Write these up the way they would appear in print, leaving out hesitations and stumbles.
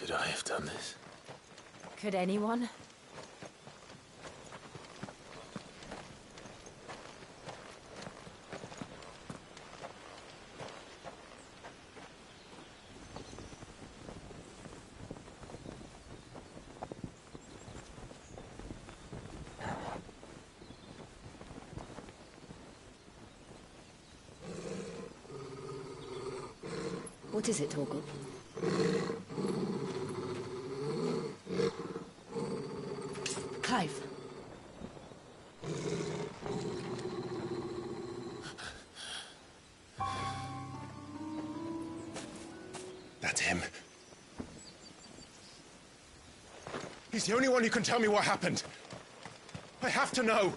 Could I have done this? Could anyone? What is it, Torgal? Clive. That's him. He's the only one who can tell me what happened. I have to know.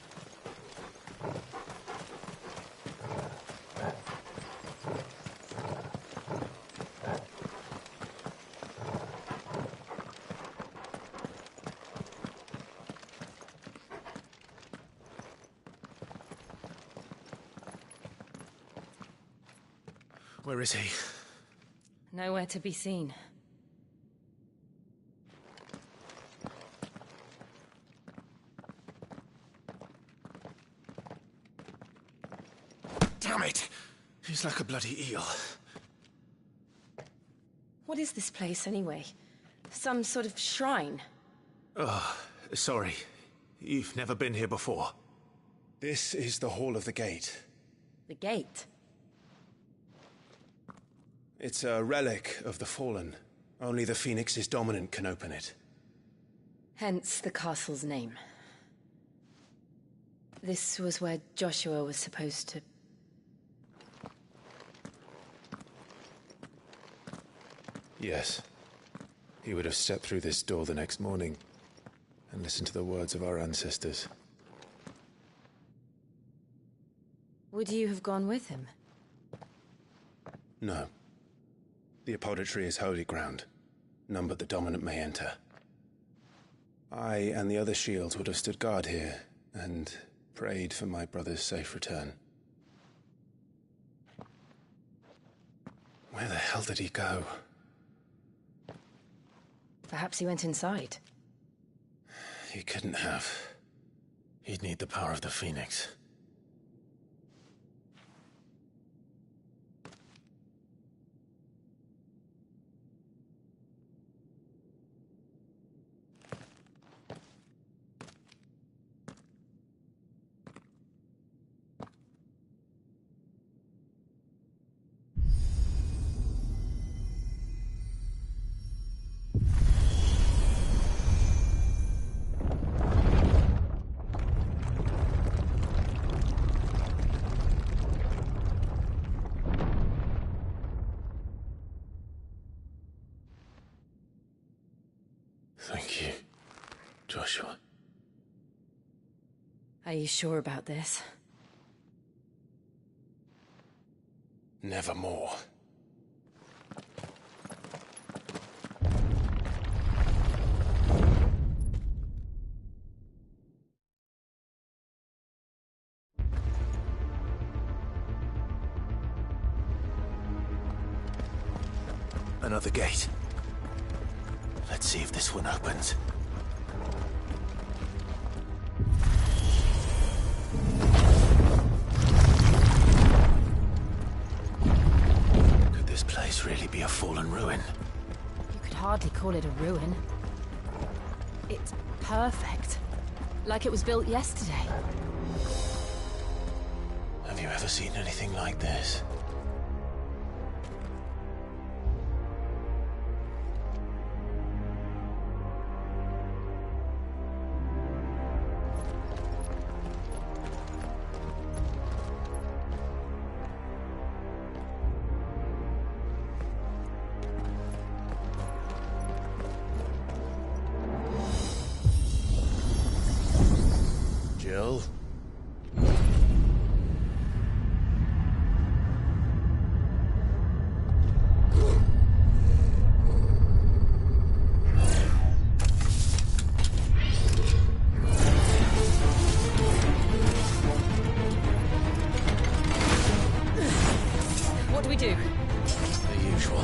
Where is he? Nowhere to be seen. Damn it! He's like a bloody eel. What is this place, anyway? Some sort of shrine? Oh, sorry. You've never been here before. This is the Hall of the Gate. The gate? It's a relic of the Fallen. Only the Phoenix's dominant can open it. Hence the castle's name. This was where Joshua was supposed to... Yes. He would have stepped through this door the next morning and listened to the words of our ancestors. Would you have gone with him? No. The apodatory is holy ground. None but the dominant may enter. I and the other shields would have stood guard here and prayed for my brother's safe return. Where the hell did he go? Perhaps he went inside. He couldn't have. He'd need the power of the Phoenix. Thank you, Joshua. Are you sure about this? Nevermore. Another gate. Let's see if this one opens. Could this place really be a fallen ruin? You could hardly call it a ruin. It's perfect. Like it was built yesterday. Have you ever seen anything like this? Jill? What do we do? The usual.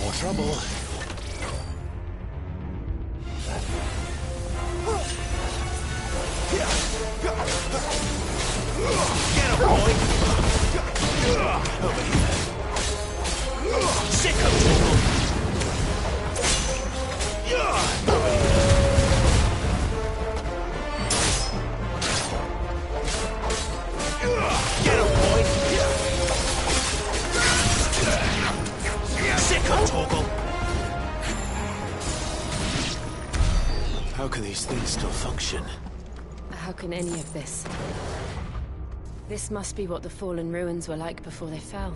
more trouble. Get him, boy! Over here. Sick of trouble! Over here. Get him, boy! Sick of Torgal! How can these things still function? How can any of this? This must be what the fallen ruins were like before they fell.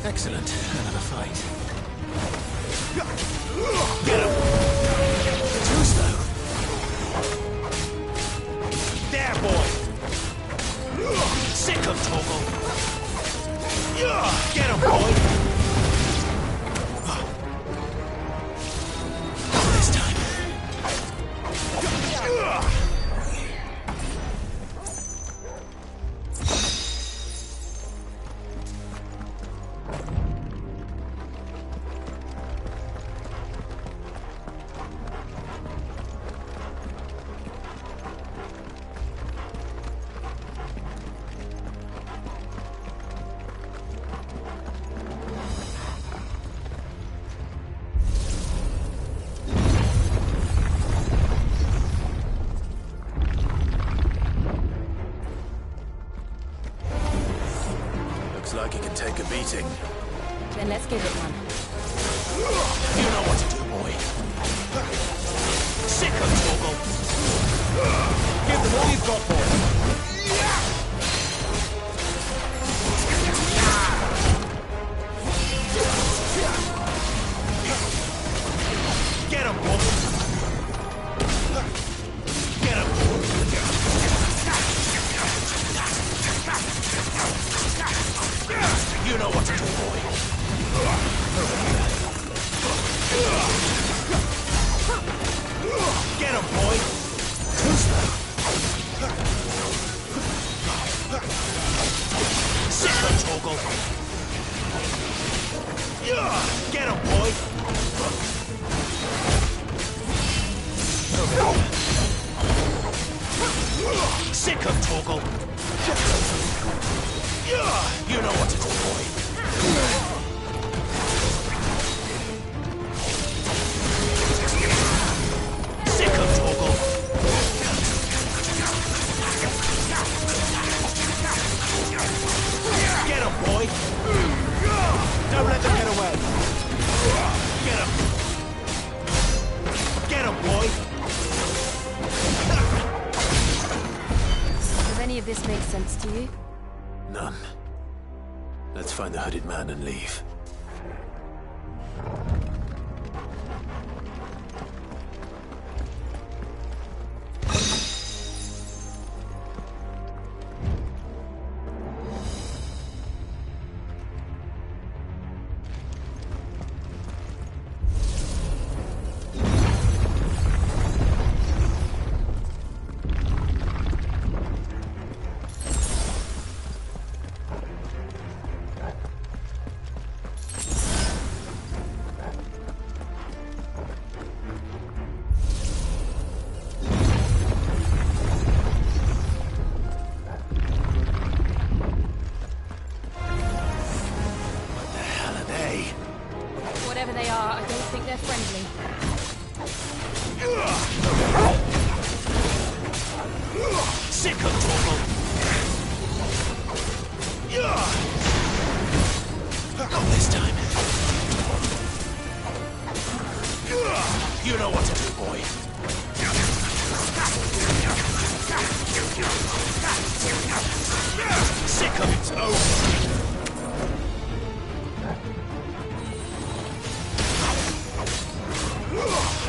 Excellent. Another fight. Get him! Too slow. There, boy! Sick of Torgal! Get him, boy! This time. Looks like it can take a beating. Then let's give it one. You know what to do, boy. Sick of Torgal! Give them all you've got, boy. Get him, boy! Get him! You know what to do, boy. Get him, boy! Too slow. Sick of Torgal! Get him, boy! Sick of Torgal! You know what to do, boy. Sick of Torgal! Get him, boy! Don't let them get away! Get him! Get him, boy! Does any of this make sense to you? None. Let's find the hooded man and leave. Whatever they are, I don't think they're friendly. Sick of Torgal! Not this time. You know what to do, boy. Sick of its own.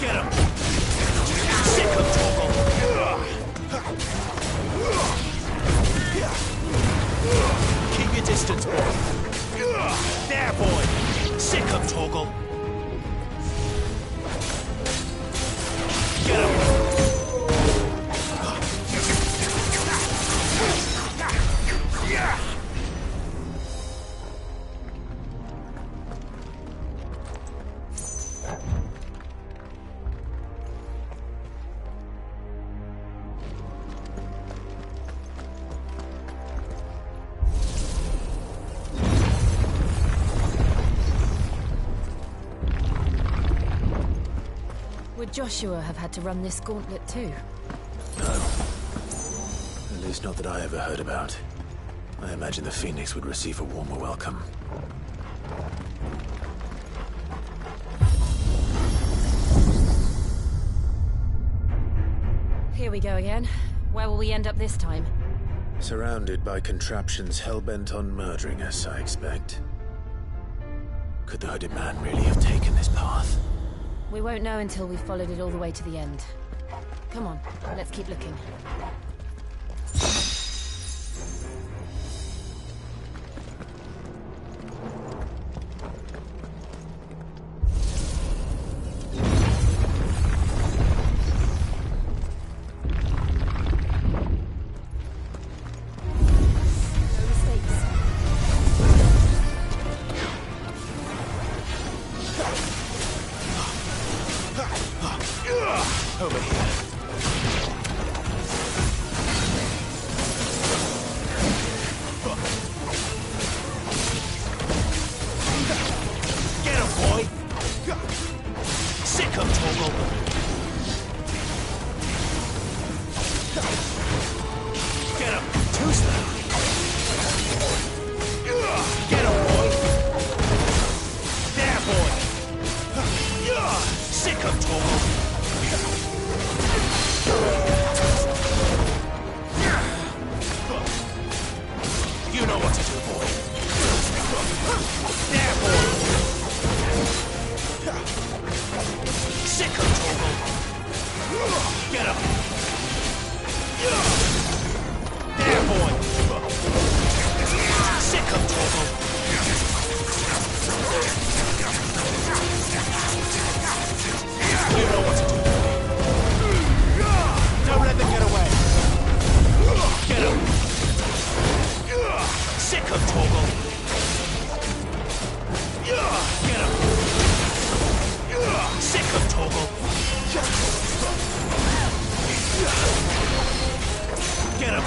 Get him! Sick of Torgal! Keep your distance, boy. There, boy! Sick of Torgal! Get him! Would Joshua have had to run this gauntlet too? No. At least not that I ever heard about. I imagine the Phoenix would receive a warmer welcome. Here we go again. Where will we end up this time? Surrounded by contraptions hell-bent on murdering us, I expect. Could the hooded man really have taken this path? We won't know until we've followed it all the way to the end. Come on, let's keep looking. Over here. Get him, boy! Sick of Torgal! Get him! Too slow! Get him, boy! There, boy! Sick of Torgal! You know what to do, boy. There, boy. Sick of Torgal. Get him. There, boy. Sick of Torgal. You know what to do, boy. Don't let them get away. Get him. Sick of Torgal. Get him. Sick of Torgal. Get him.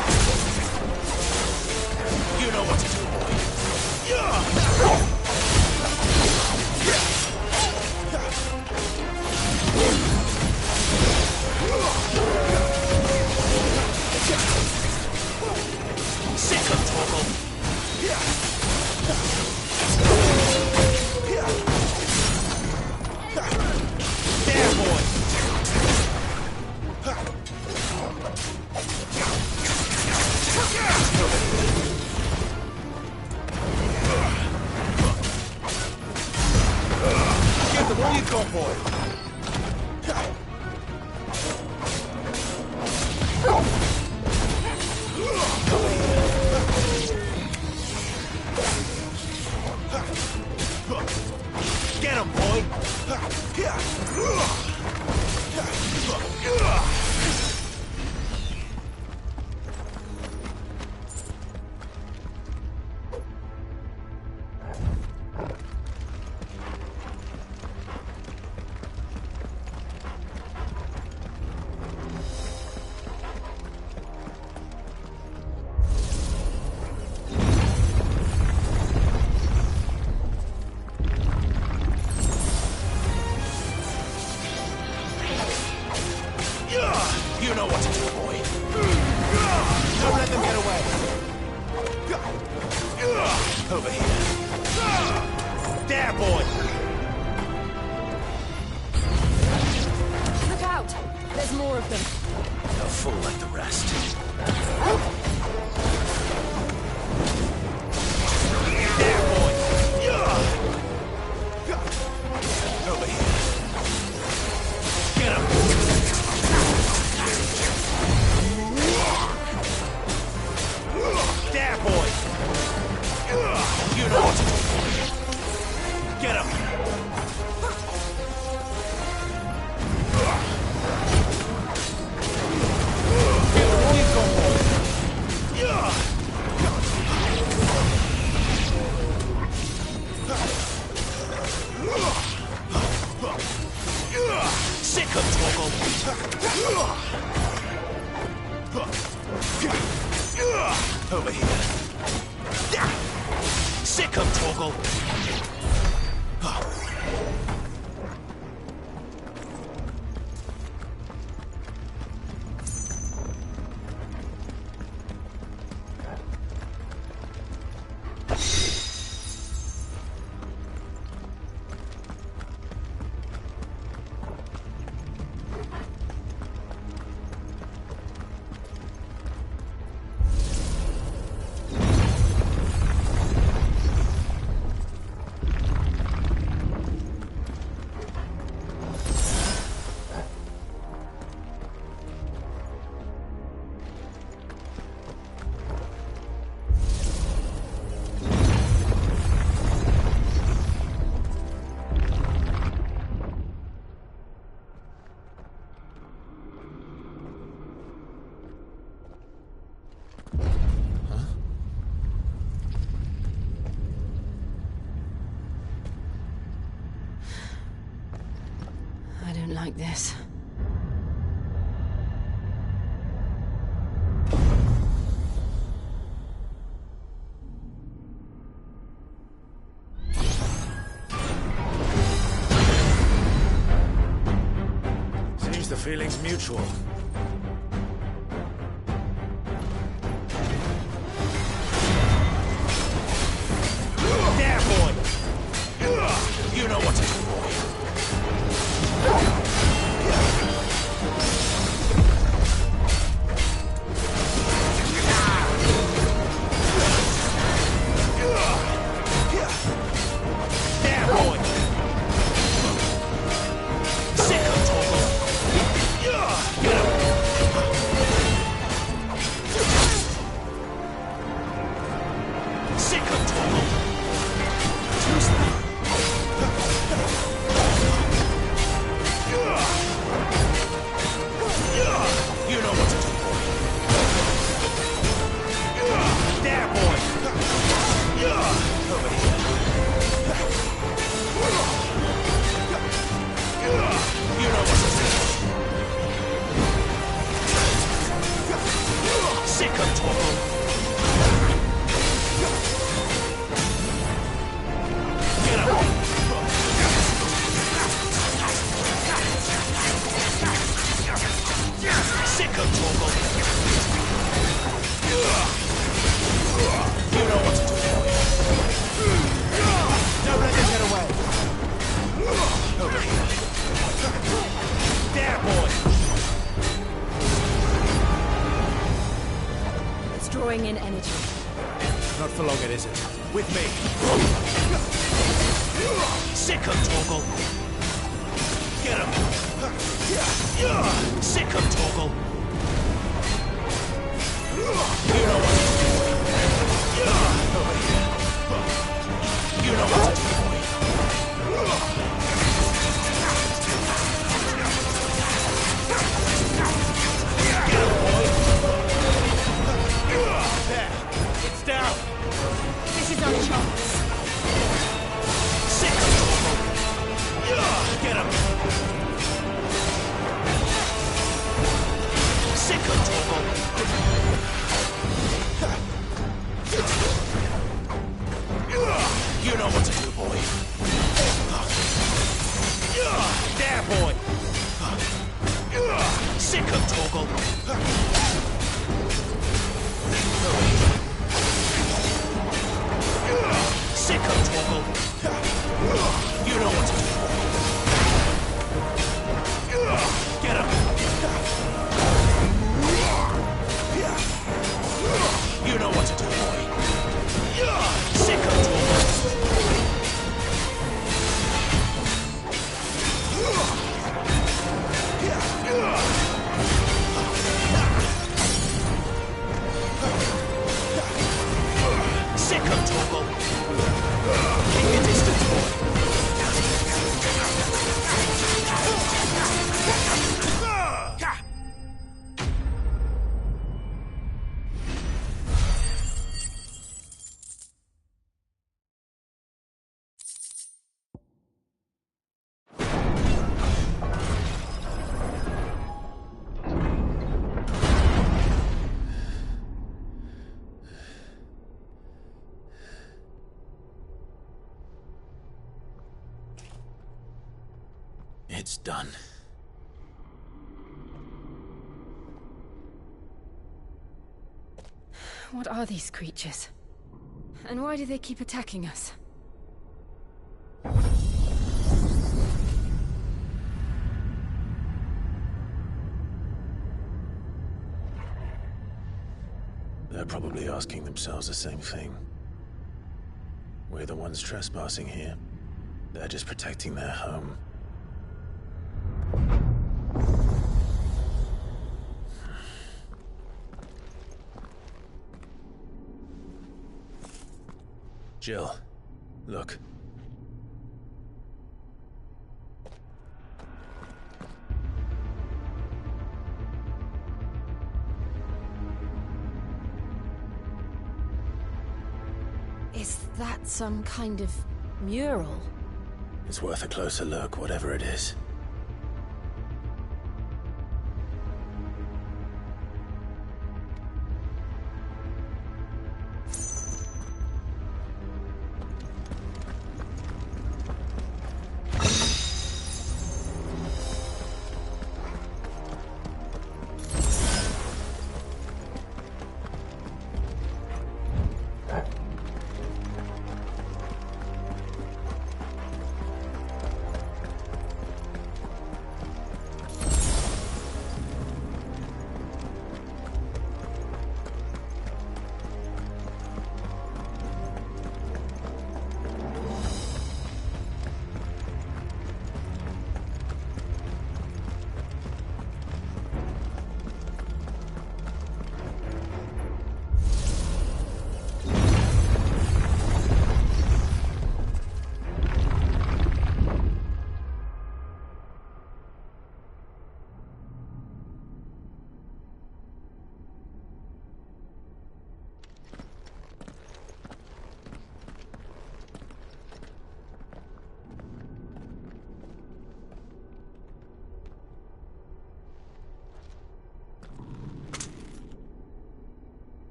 You know what to do, boy. Sick of Torgal. There, boy. Give them all you've got, boy. Get him, boy! You know what to do, boy. Don't let them get away. Over here. There, boy. Look out! There's more of them. They'll fall like the rest. There, boy. Over here. Over here. Sick of Torgal. I don't like this. Seems the feeling's mutual. There, boy! You know what to do, boy. There, boy! Sick of Torgal. Get him! Sick of Torgal. Too slow. You know what to do, boy. There, boy. Over here. You know what to do. Sick of Torgal. Get up. Sick of Torgal. You know what to do, boy. Don't let him get away. Over here. There, boy. It's drawing in energy. Not for long, it isn't. With me. Sick of Torgal. Get him. Sick of Torgal. You know what to do, boy. Over here. You know what to do, boy. Get him, boy. There. It's down. This is our chance. Sick of Torgal. Get him. Sick of Torgal. You know what to do, boy. There, boy. Sick of Torgal. Sick of Torgal. You know what to do, boy. Get him. You know what to do, boy. Sick of Torgal. Sick of Torgal. Keep your distance, boy. done. What are these creatures? And why do they keep attacking us? They're probably asking themselves the same thing. We're the ones trespassing here. They're just protecting their home. Jill, look. Is that some kind of mural? It's worth a closer look, whatever it is.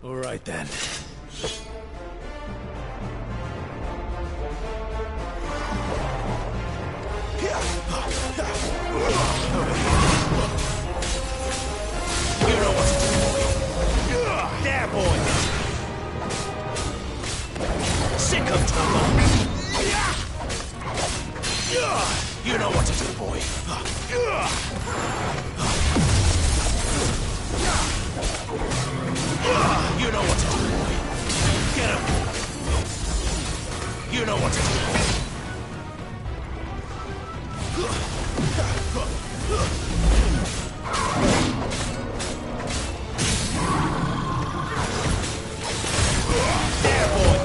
All right then. You know what to do, boy. There, boy. Sick of trouble. You know what to do, boy. You know what to do, boy. Get him. You know what to do, boy. There, boy.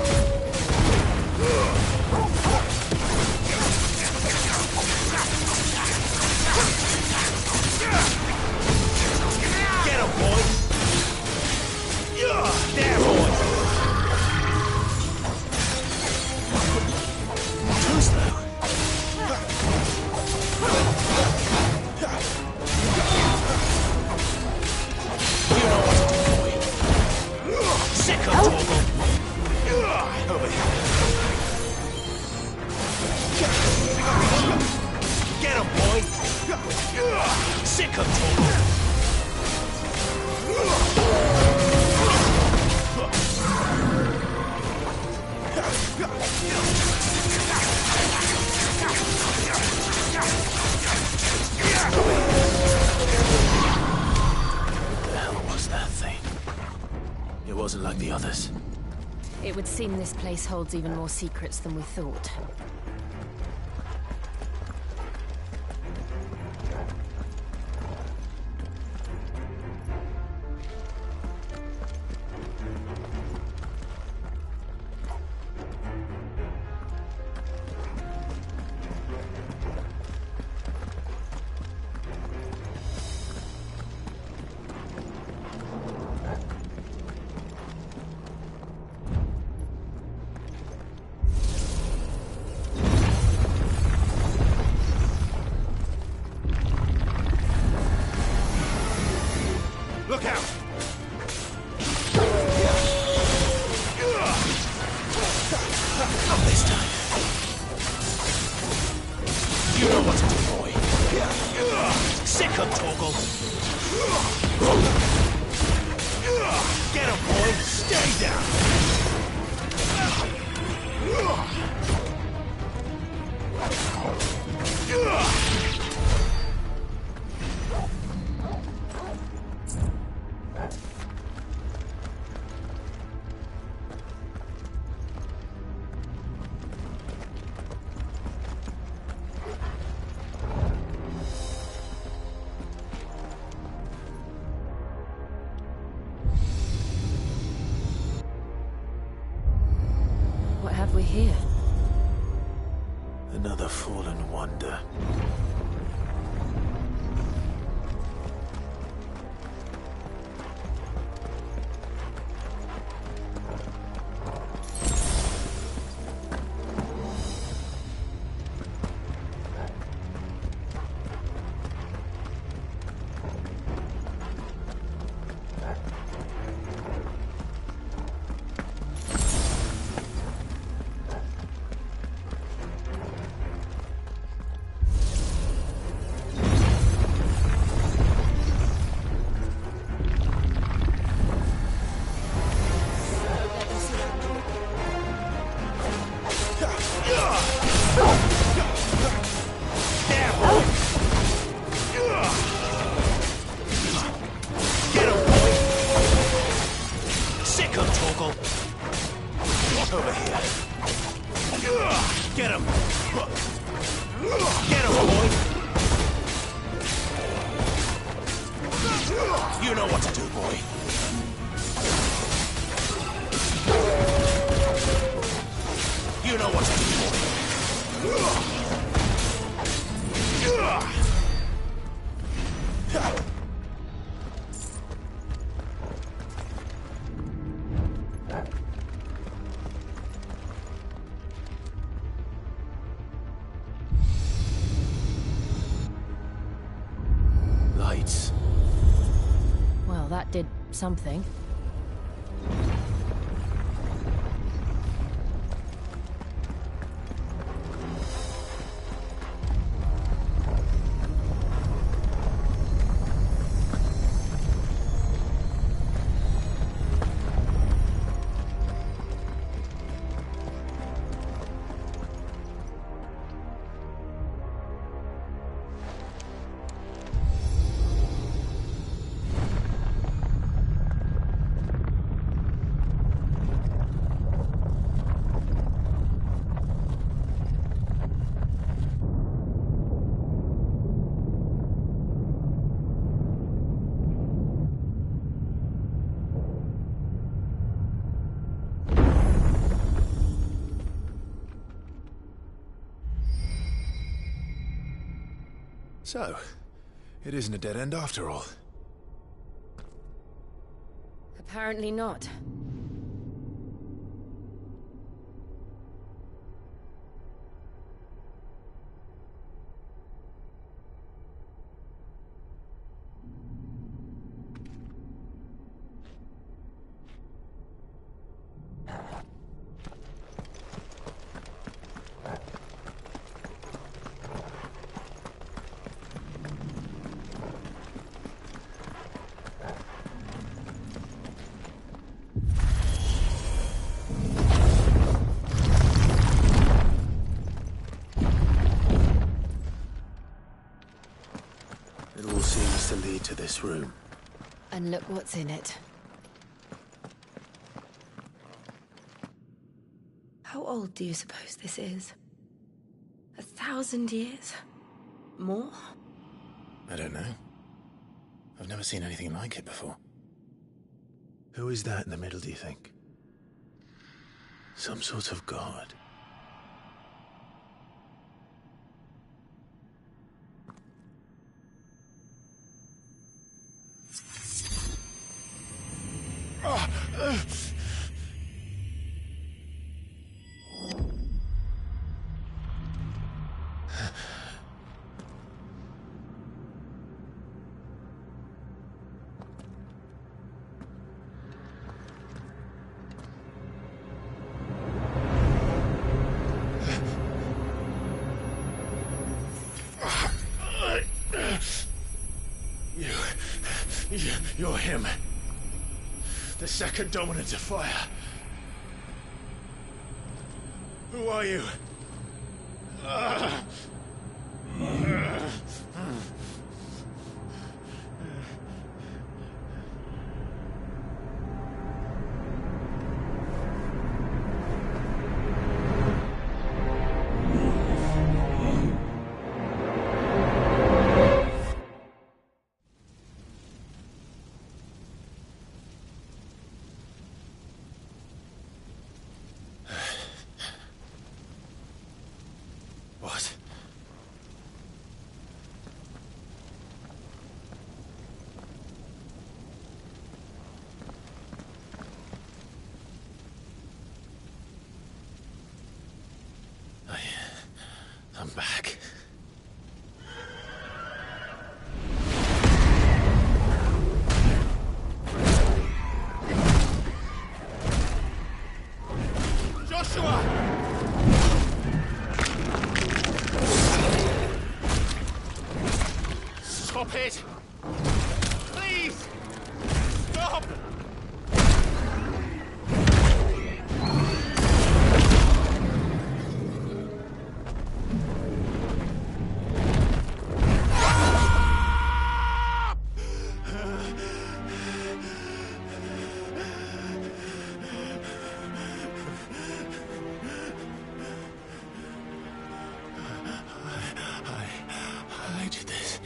Get him, boy. There, boy. Too slow. You know what to do, boy. Sick of trouble. Over here. Get him, boy. Sick of trouble. What the hell was that thing? It wasn't like the others. It would seem this place holds even more secrets than we thought. Look out! Not this time. You know what to do, boy. Sick of Torgal. Get him, boy. Stay down. What have we here? Another fallen wonder. Over here. Get him! Get him, boy! You know what to do, boy. You know what to do, boy. Lights. Well, that did something. So, it isn't a dead end after all. Apparently not. It all seems to lead to this room. And look what's in it. How old do you suppose this is? 1,000 years? More? I don't know. I've never seen anything like it before. Who is that in the middle, do you think? Some sort of god. You're him. The second dominant of fire. Who are you? What? I'm back. Joshua! Stop it! Please! Stop! I did this.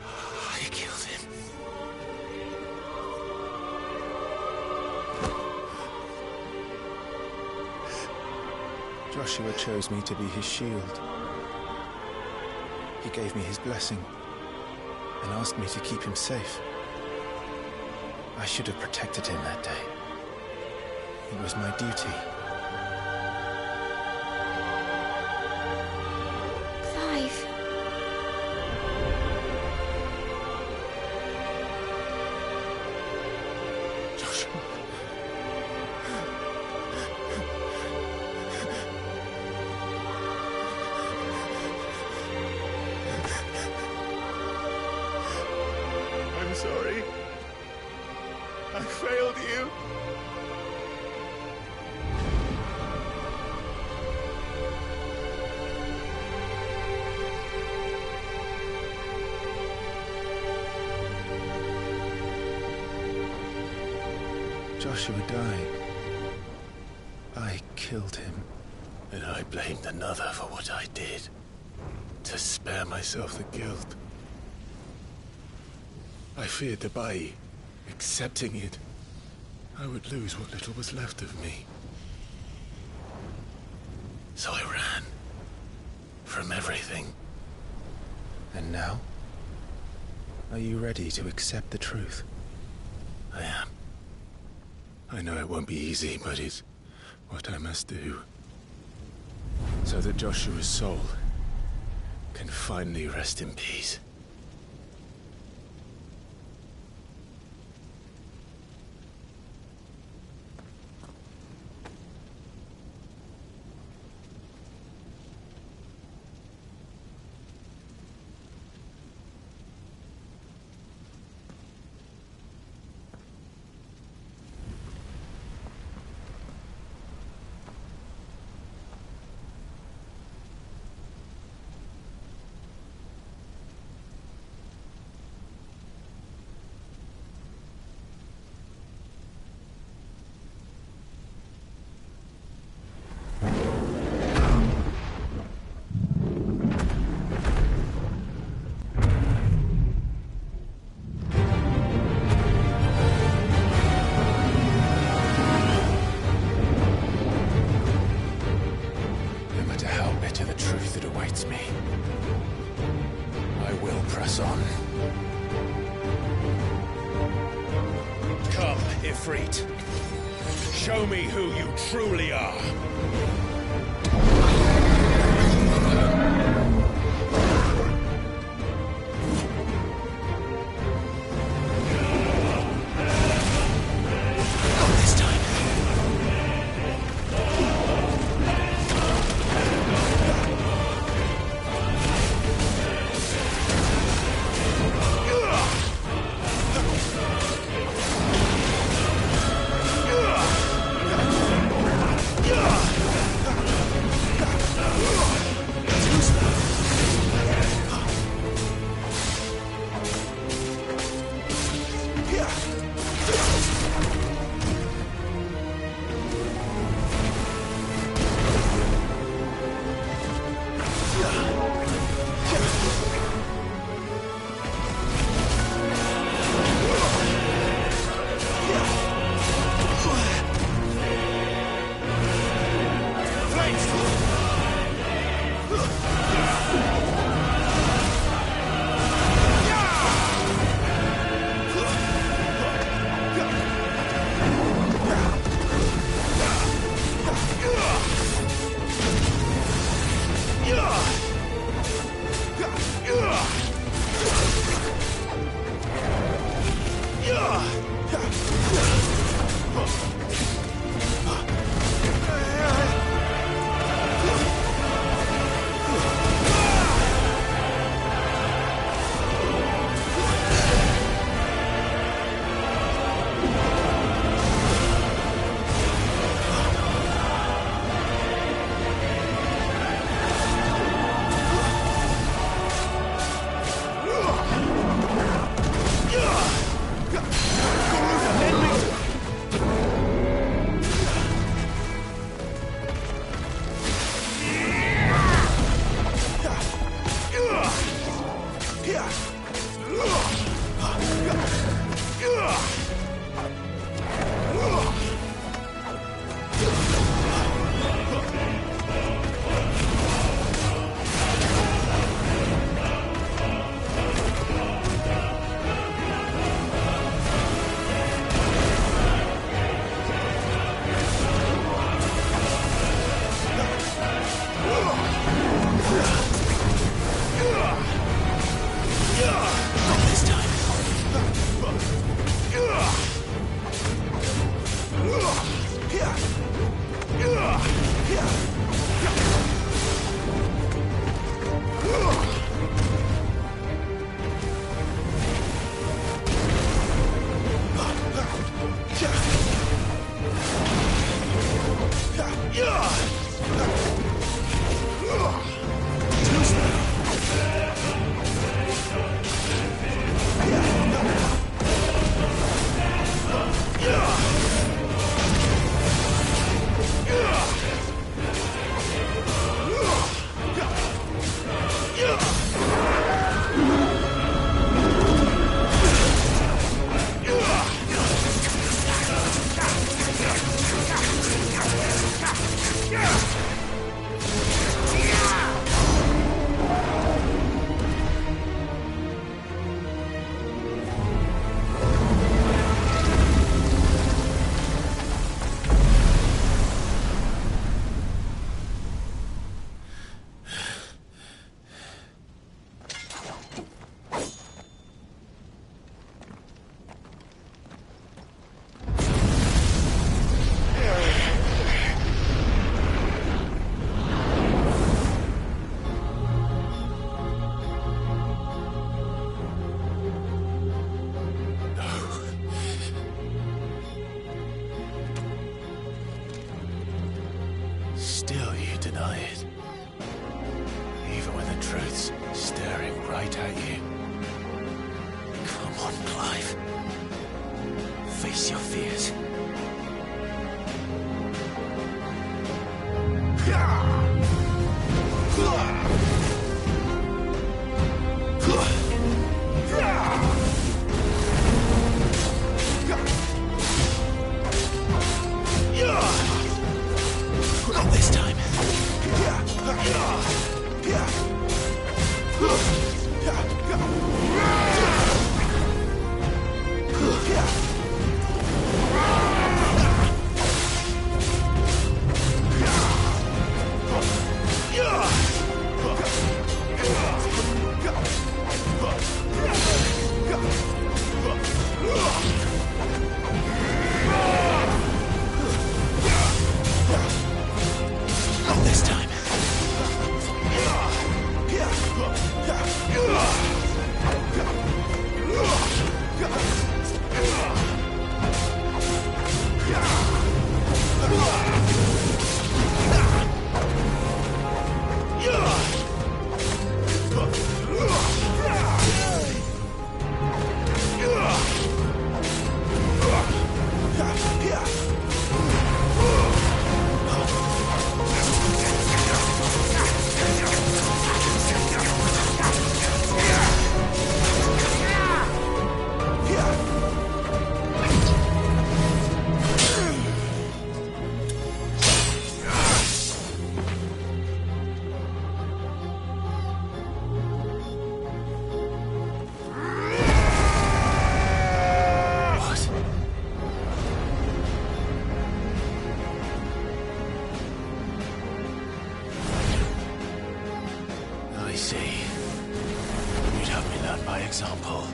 I killed him. Joshua chose me to be his shield. He gave me his blessing and asked me to keep him safe. I should have protected him that day. It was my duty. Clive. Joshua. I'm sorry. I failed you. Joshua died. I killed him. And I blamed another for what I did. To spare myself the guilt. I feared that by accepting it, I would lose what little was left of me. So I ran. From everything. And now? Are you ready to accept the truth? I am. I know it won't be easy, but it's what I must do. So that Joshua's soul can finally rest in peace. Me. I will press on. Come, Ifrit. Show me who you truly are. deny it. Even when the truth's staring right at you. Come on, Clive. Face your fears. Not this time. Not this time. I see. You'd have me learn by example.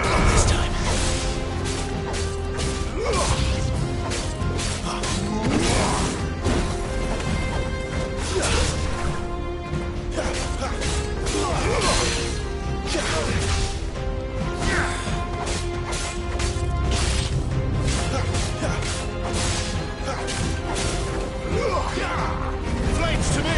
Not this time. Flames to me!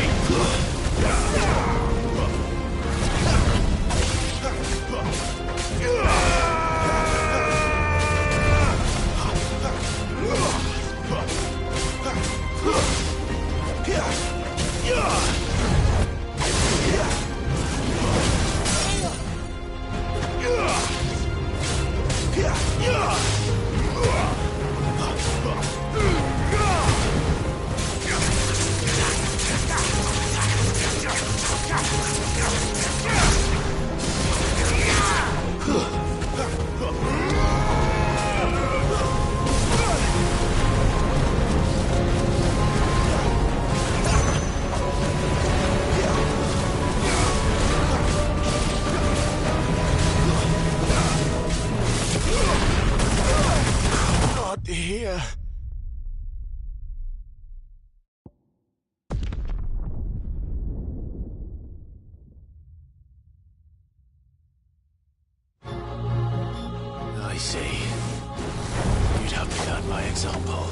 Not here. I see. You'd have me learn by example.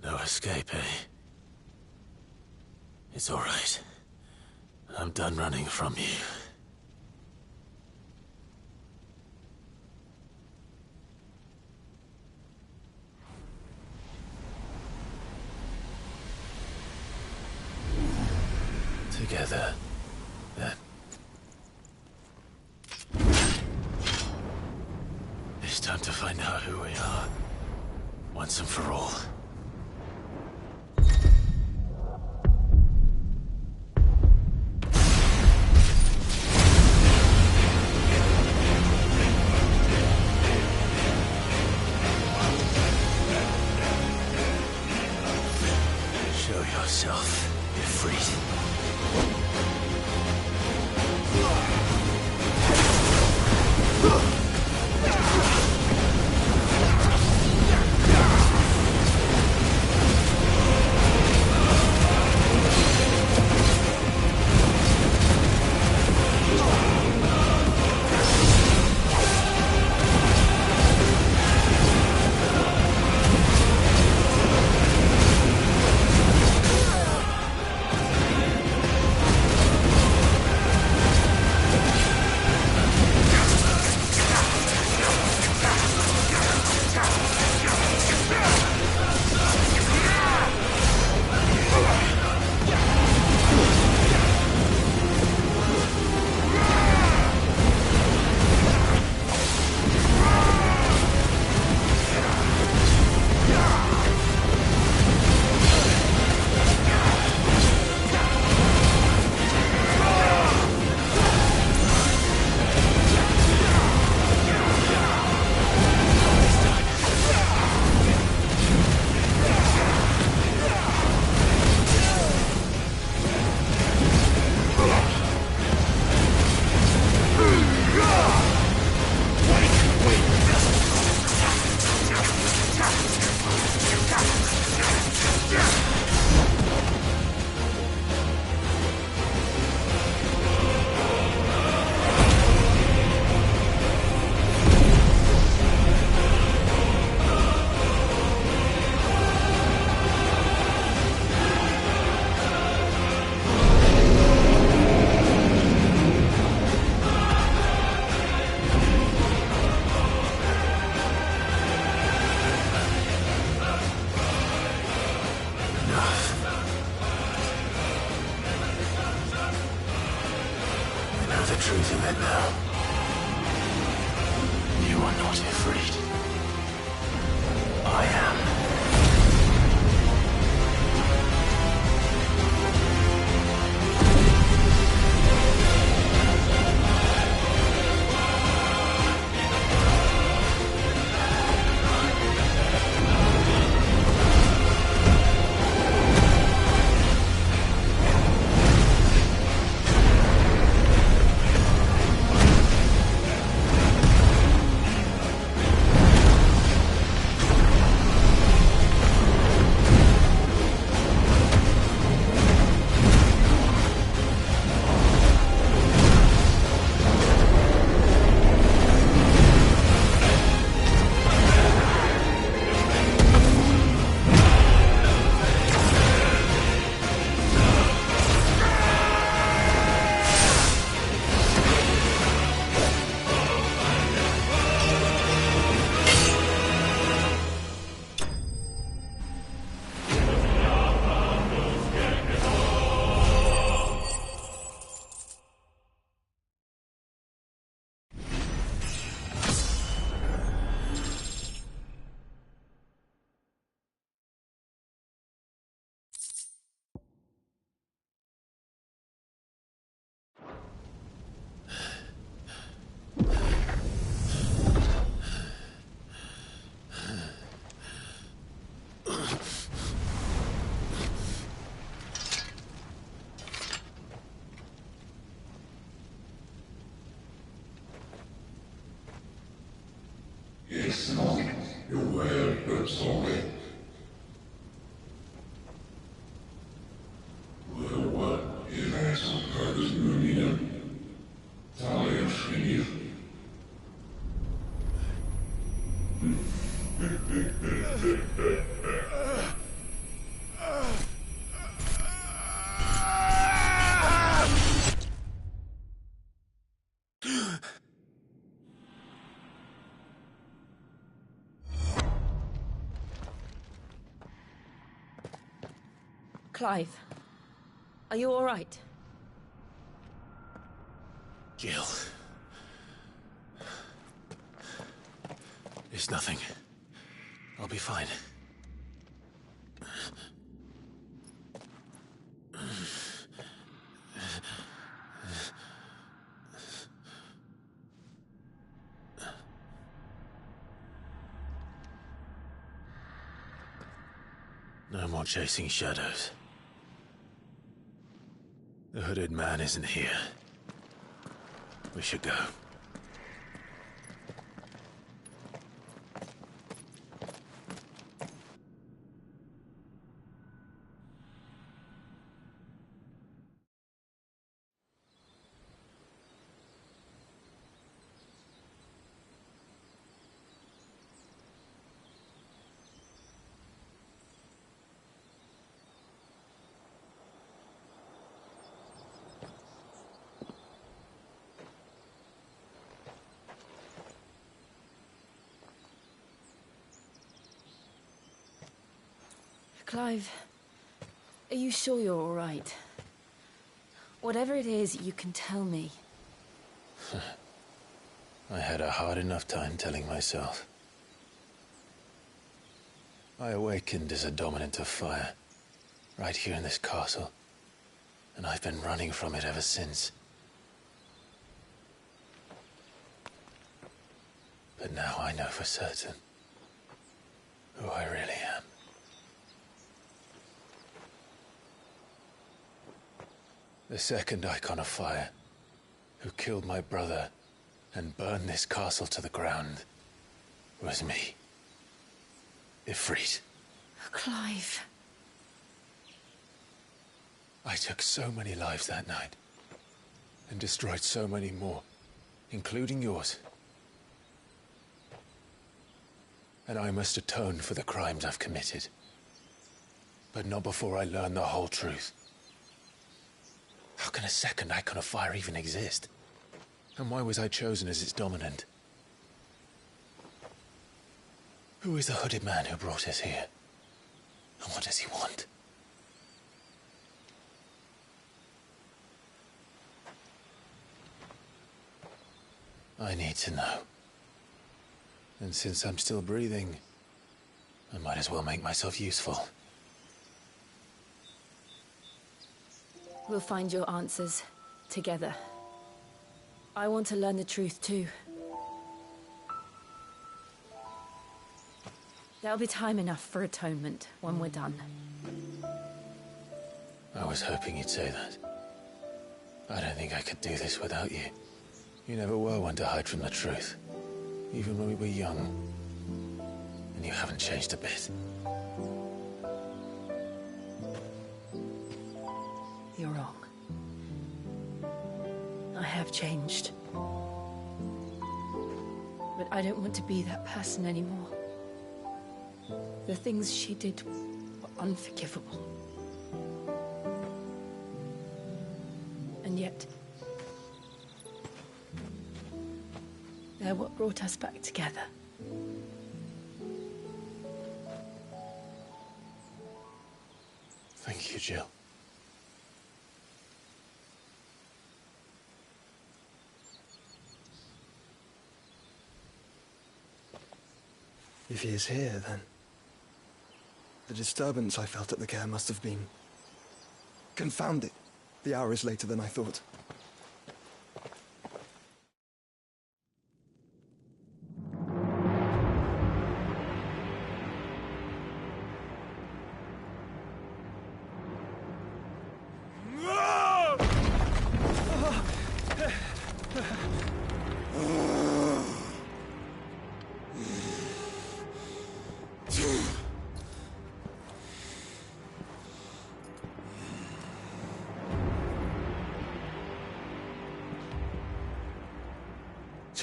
No escape, eh? It's all right. I'm done running from you. Together, then. It's time to find out who we are, once and for all. Show yourself, Ifrit. The truth of it now. You are not afraid. I am. Clive, are you all right? Jill. It's nothing. I'll be fine. No more chasing shadows. The hooded man isn't here. We should go. Clive, are you sure you're all right? Whatever it is, you can tell me. I had a hard enough time telling myself. I awakened as a dominant of fire, right here in this castle, and I've been running from it ever since. But now I know for certain who I really am. The second icon of fire, who killed my brother and burned this castle to the ground, was me. Ifrit. Clive. I took so many lives that night, and destroyed so many more, including yours. And I must atone for the crimes I've committed. But not before I learn the whole truth. How can a second icon of fire even exist? And why was I chosen as its dominant? Who is the hooded man who brought us here? And what does he want? I need to know. And since I'm still breathing, I might as well make myself useful. We'll find your answers together. I want to learn the truth too. There'll be time enough for atonement when we're done. I was hoping you'd say that. I don't think I could do this without you. You never were one to hide from the truth, even when we were young. And you haven't changed a bit. You're wrong. I have changed. But I don't want to be that person anymore. The things she did were unforgivable. And yet, they're what brought us back together. Thank you, Jill. If he is here, then the disturbance I felt at the care must have been confounded. The hour is later than I thought.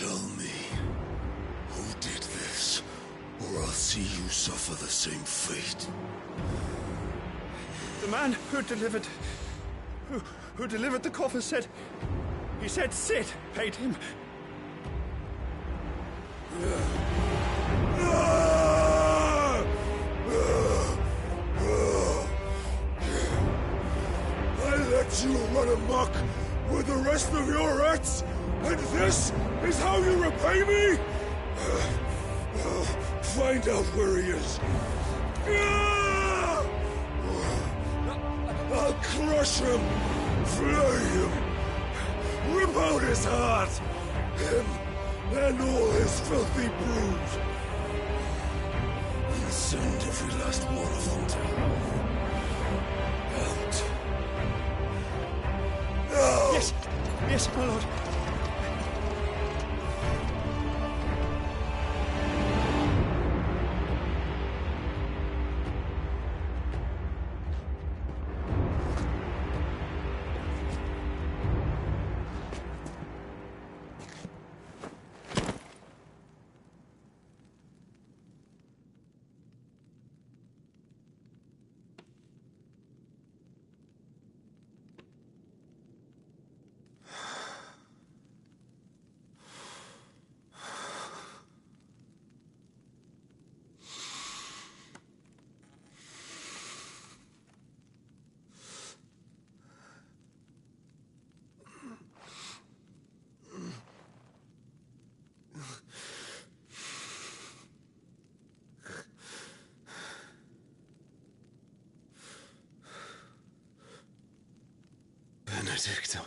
Tell me, who did this, or I'll see you suffer the same fate. The man who delivered the coffer said... He said Sid paid him. I let you run amok with the rest of your rats, and this is how you repay me? Find out where he is. I'll crush him, flay him, rip out his heart, him and all his filthy brood, and send every last one of them to out. Now! Yes, yes, my lord. Benedicto.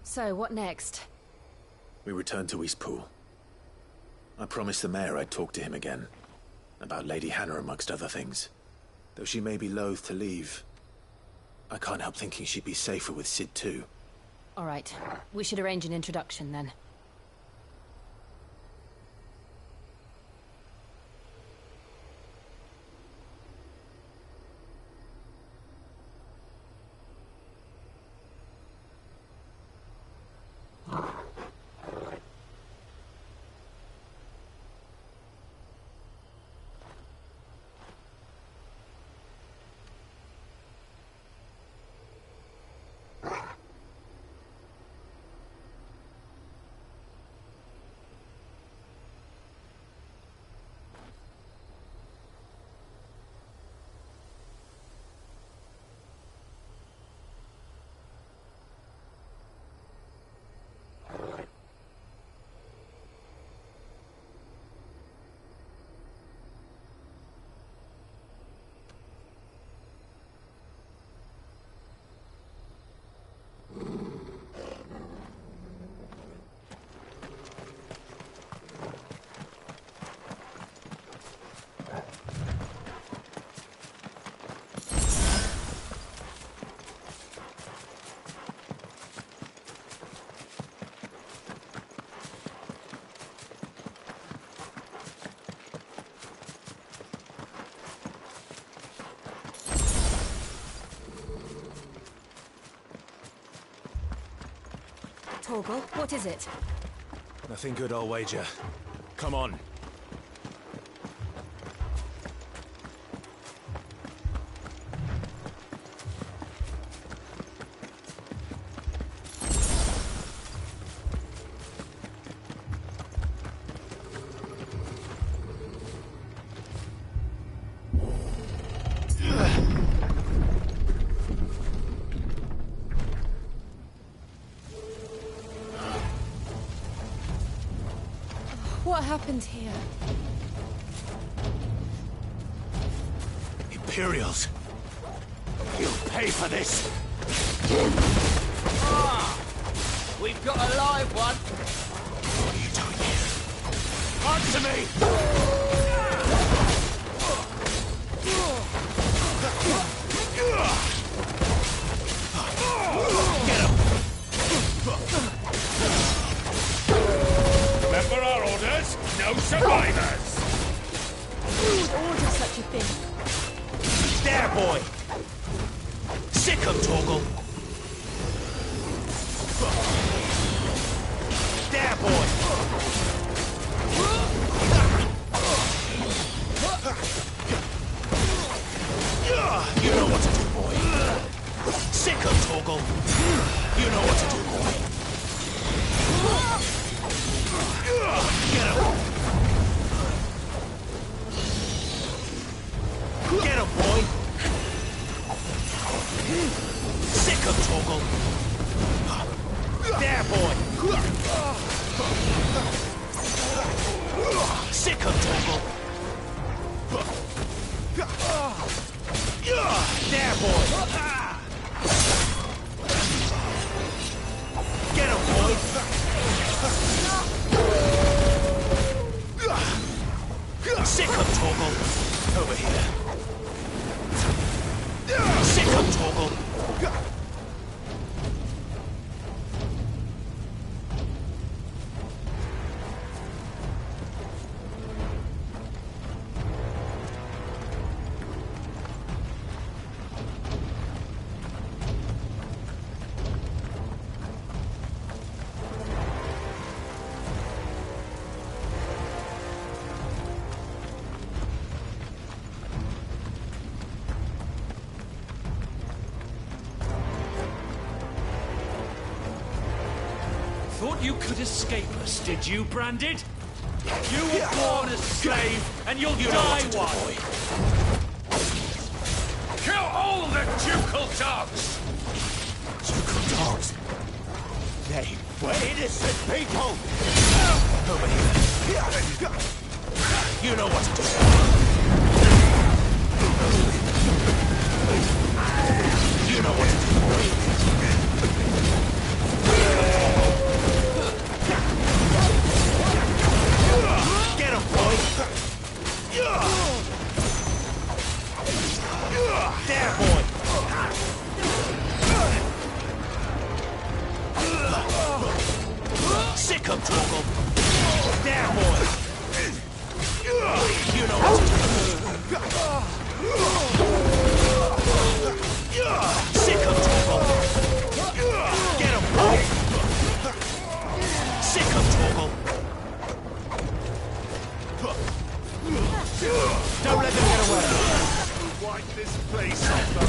So, what next? We return to Eastpool. I promised the mayor I'd talk to him again. About Lady Hannah, amongst other things. Though she may be loath to leave, I can't help thinking she'd be safer with Sid too. Alright, we should arrange an introduction then. Torgal, what is it? Nothing good, I'll wager. Come on. What happened here? Imperials! You'll pay for this! Ah! We've got a live one! What are you doing here? Answer me! Get him! Remember our orders? No survivors! Who would order such a thing? There, boy! Sick of Torgal! There, boy! You know what to do, boy! Sick of Torgal! You know what to do, boy! Get him! Get him, boy! Sick of Torgal! There, boy! Sick of Torgal! There, boy! Get him, boy! Sick of Torgal! Over here! Sick of Torgal! Thought you could escape us, did you, Branded? You were born a slave, and you'll die one! Kill all the ducal dogs! Ducal dogs! They were innocent people! Over here! You know what to do! You know what to do, boy! Get him, boy! There, boy! Sick of Torgal! There, boy! You know what to do! Sick of Torgal! Get him, boy! Sick of Torgal! Don't let them get away! Wipe this place off the...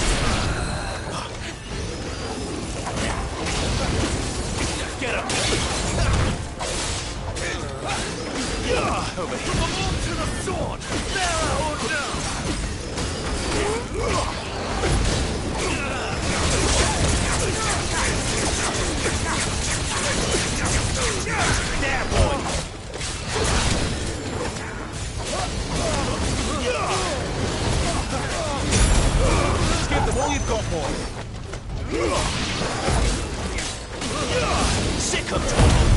Get him! Over here! Come on to the sword! There or no! There, boy! Give them all you've got, boy! Sick of Torgal!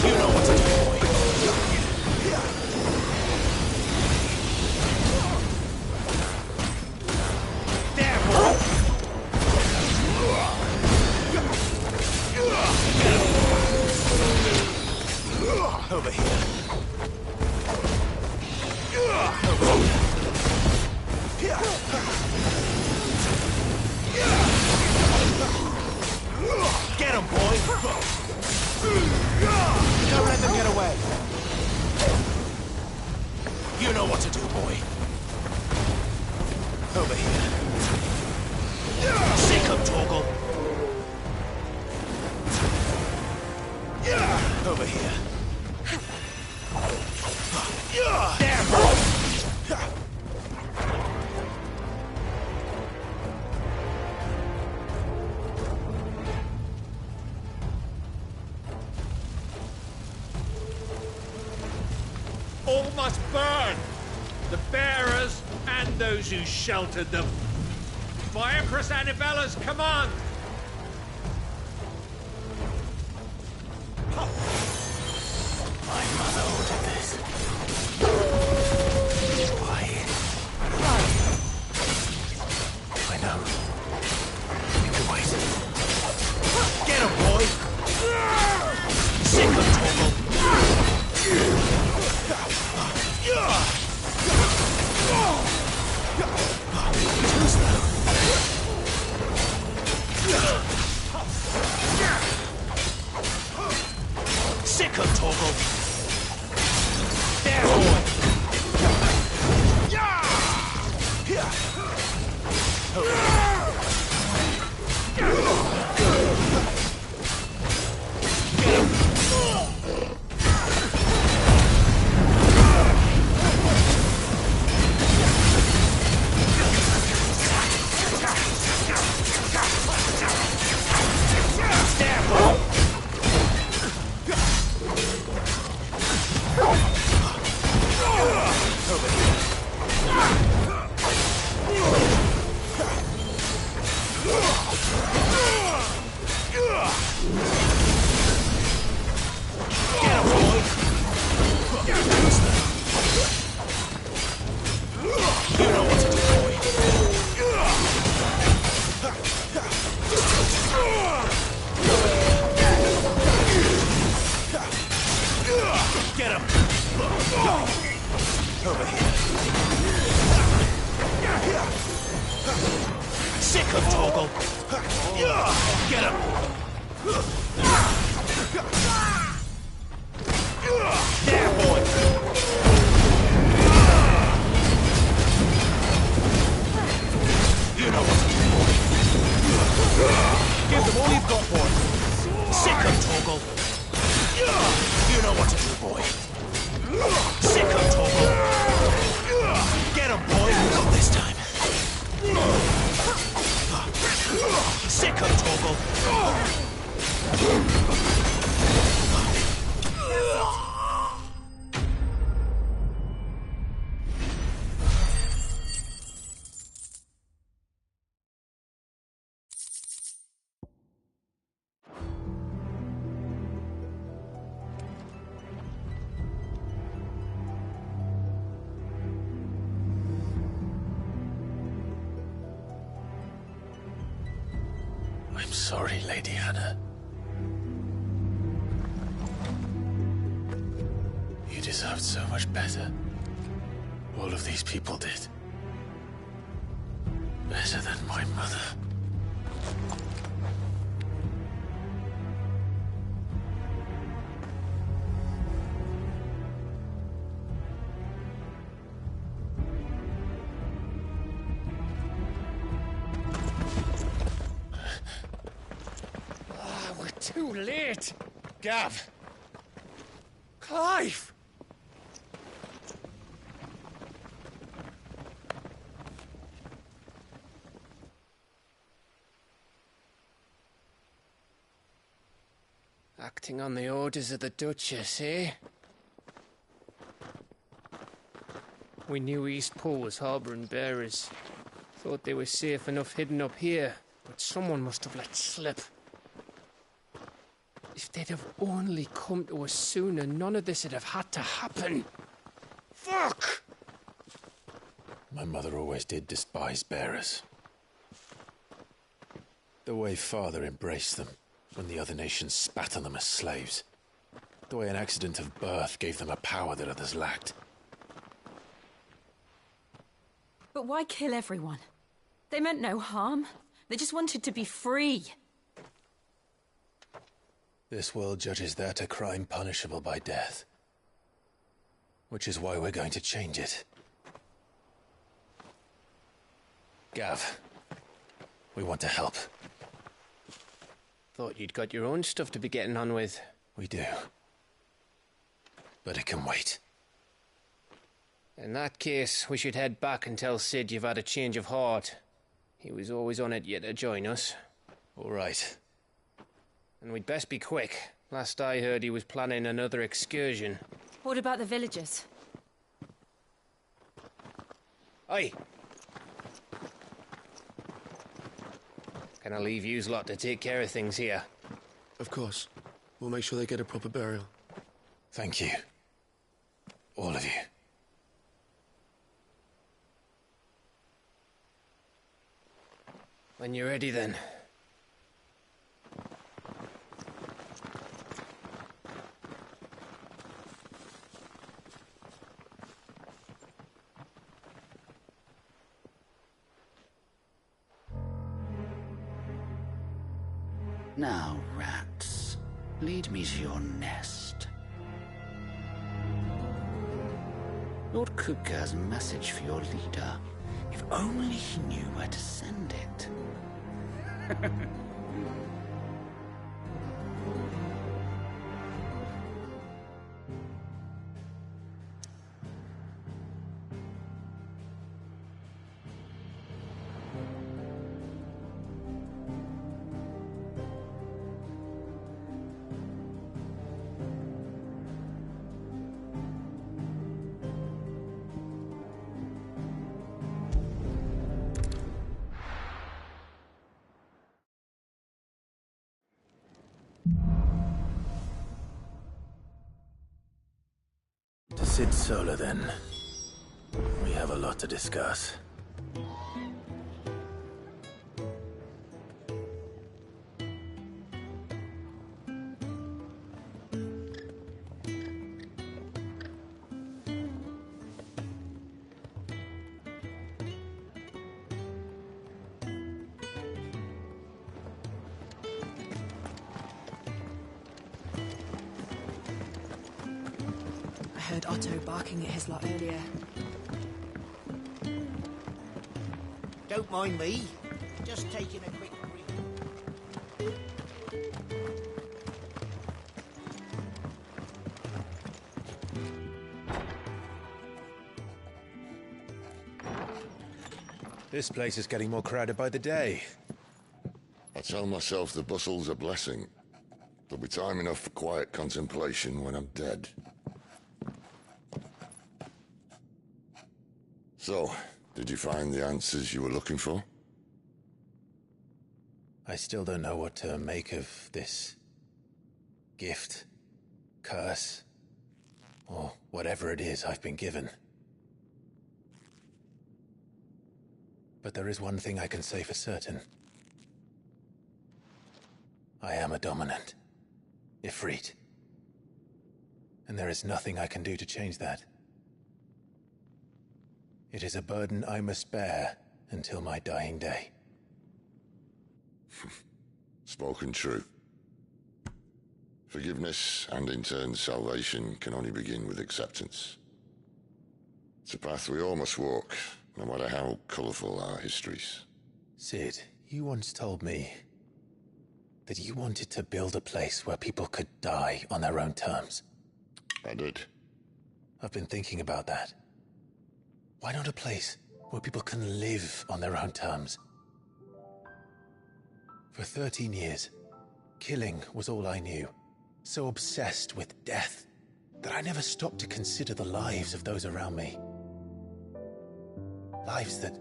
You know what to do, boy! There, boy! Over here. Over here. Get him, boy! Don't let them get away. You know what to do, boy. Over here. Sick him, Torgal. Over here. There, boy! All must burn! The bearers and those who sheltered them. By Empress Annibella's command! My mother ordered this. Why? I know. We can wait. Get him, boy! Sick him, Torgal! Too slow. Sick him, Torgal! There, boy! Get him! Over here. Sick of Torgal! Get him! There, boy! You know what to do, boy. Give them all you've got, boy. Sick of Torgal! You know what to do, boy. Sick of Torgal! Get him, boy! Not this time. Sick of Torgal! I'm sorry, Lady Hannah. You deserved so much better. All of these people did. Better than my mother. Too late! Gav! Clive! Acting on the orders of the Duchess, eh? We knew Eastpool was harbouring bearers. Thought they were safe enough hidden up here, but someone must have let slip. If they'd have only come to us sooner, none of this would have had to happen. Fuck! My mother always did despise bearers. The way Father embraced them when the other nations spat on them as slaves. The way an accident of birth gave them a power that others lacked. But why kill everyone? They meant no harm. They just wanted to be free. This world judges that a crime punishable by death. Which is why we're going to change it. Gav, we want to help. Thought you'd got your own stuff to be getting on with. We do. But it can wait. In that case, we should head back and tell Sid you've had a change of heart. He was always on it yet to join us. All right. And we'd best be quick. Last I heard, he was planning another excursion. What about the villagers? Aye. Can I leave yous lot to take care of things here? Of course. We'll make sure they get a proper burial. Thank you. All of you. When you're ready, then. Now, rats, lead me to your nest. Lord Kupka has a message for your leader. If only he knew where to send it. To Sid Solar, then. We have a lot to discuss. I heard Otto barking at his lot earlier. Don't mind me. Just taking a quick breathe. This place is getting more crowded by the day. I tell myself the bustle's a blessing. There'll be time enough for quiet contemplation when I'm dead. So, did you find the answers you were looking for? I still don't know what to make of this gift, curse, or whatever it is I've been given. But there is one thing I can say for certain. I am a dominant, Ifrit. And there is nothing I can do to change that. It is a burden I must bear until my dying day. Spoken true. Forgiveness and in turn salvation can only begin with acceptance. It's a path we all must walk, no matter how colourful our histories. Sid, you once told me that you wanted to build a place where people could die on their own terms. I did. I've been thinking about that. Why not a place where people can live on their own terms? For 13 years, killing was all I knew. So obsessed with death that I never stopped to consider the lives of those around me. Lives that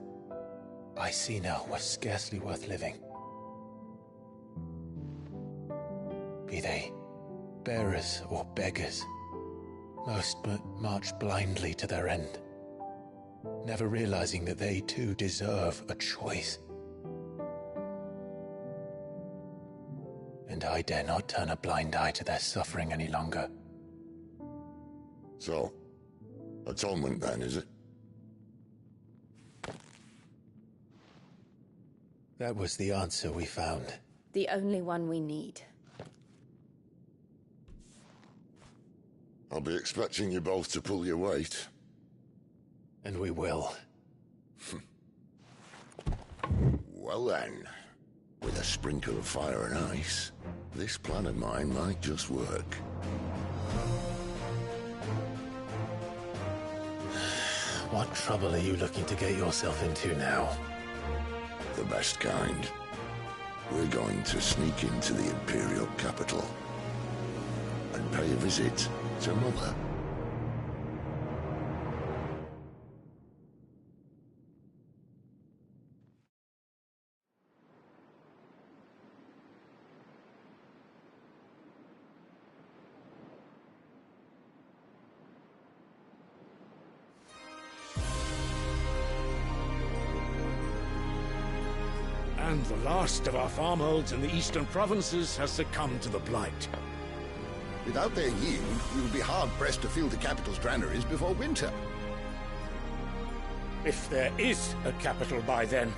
I see now were scarcely worth living. Be they bearers or beggars, most march blindly to their end, never realizing that they too deserve a choice. And I dare not turn a blind eye to their suffering any longer. So, atonement then, is it? That was the answer we found. The only one we need. I'll be expecting you both to pull your weight. And we will. Well then, with a sprinkle of fire and ice, this plan of mine might just work. What trouble are you looking to get yourself into now? The best kind. We're going to sneak into the Imperial capital and pay a visit to Mother. And the last of our farmholds in the eastern provinces has succumbed to the blight. Without their yield, we will be hard-pressed to fill the capital's granaries before winter. If there is a capital by then,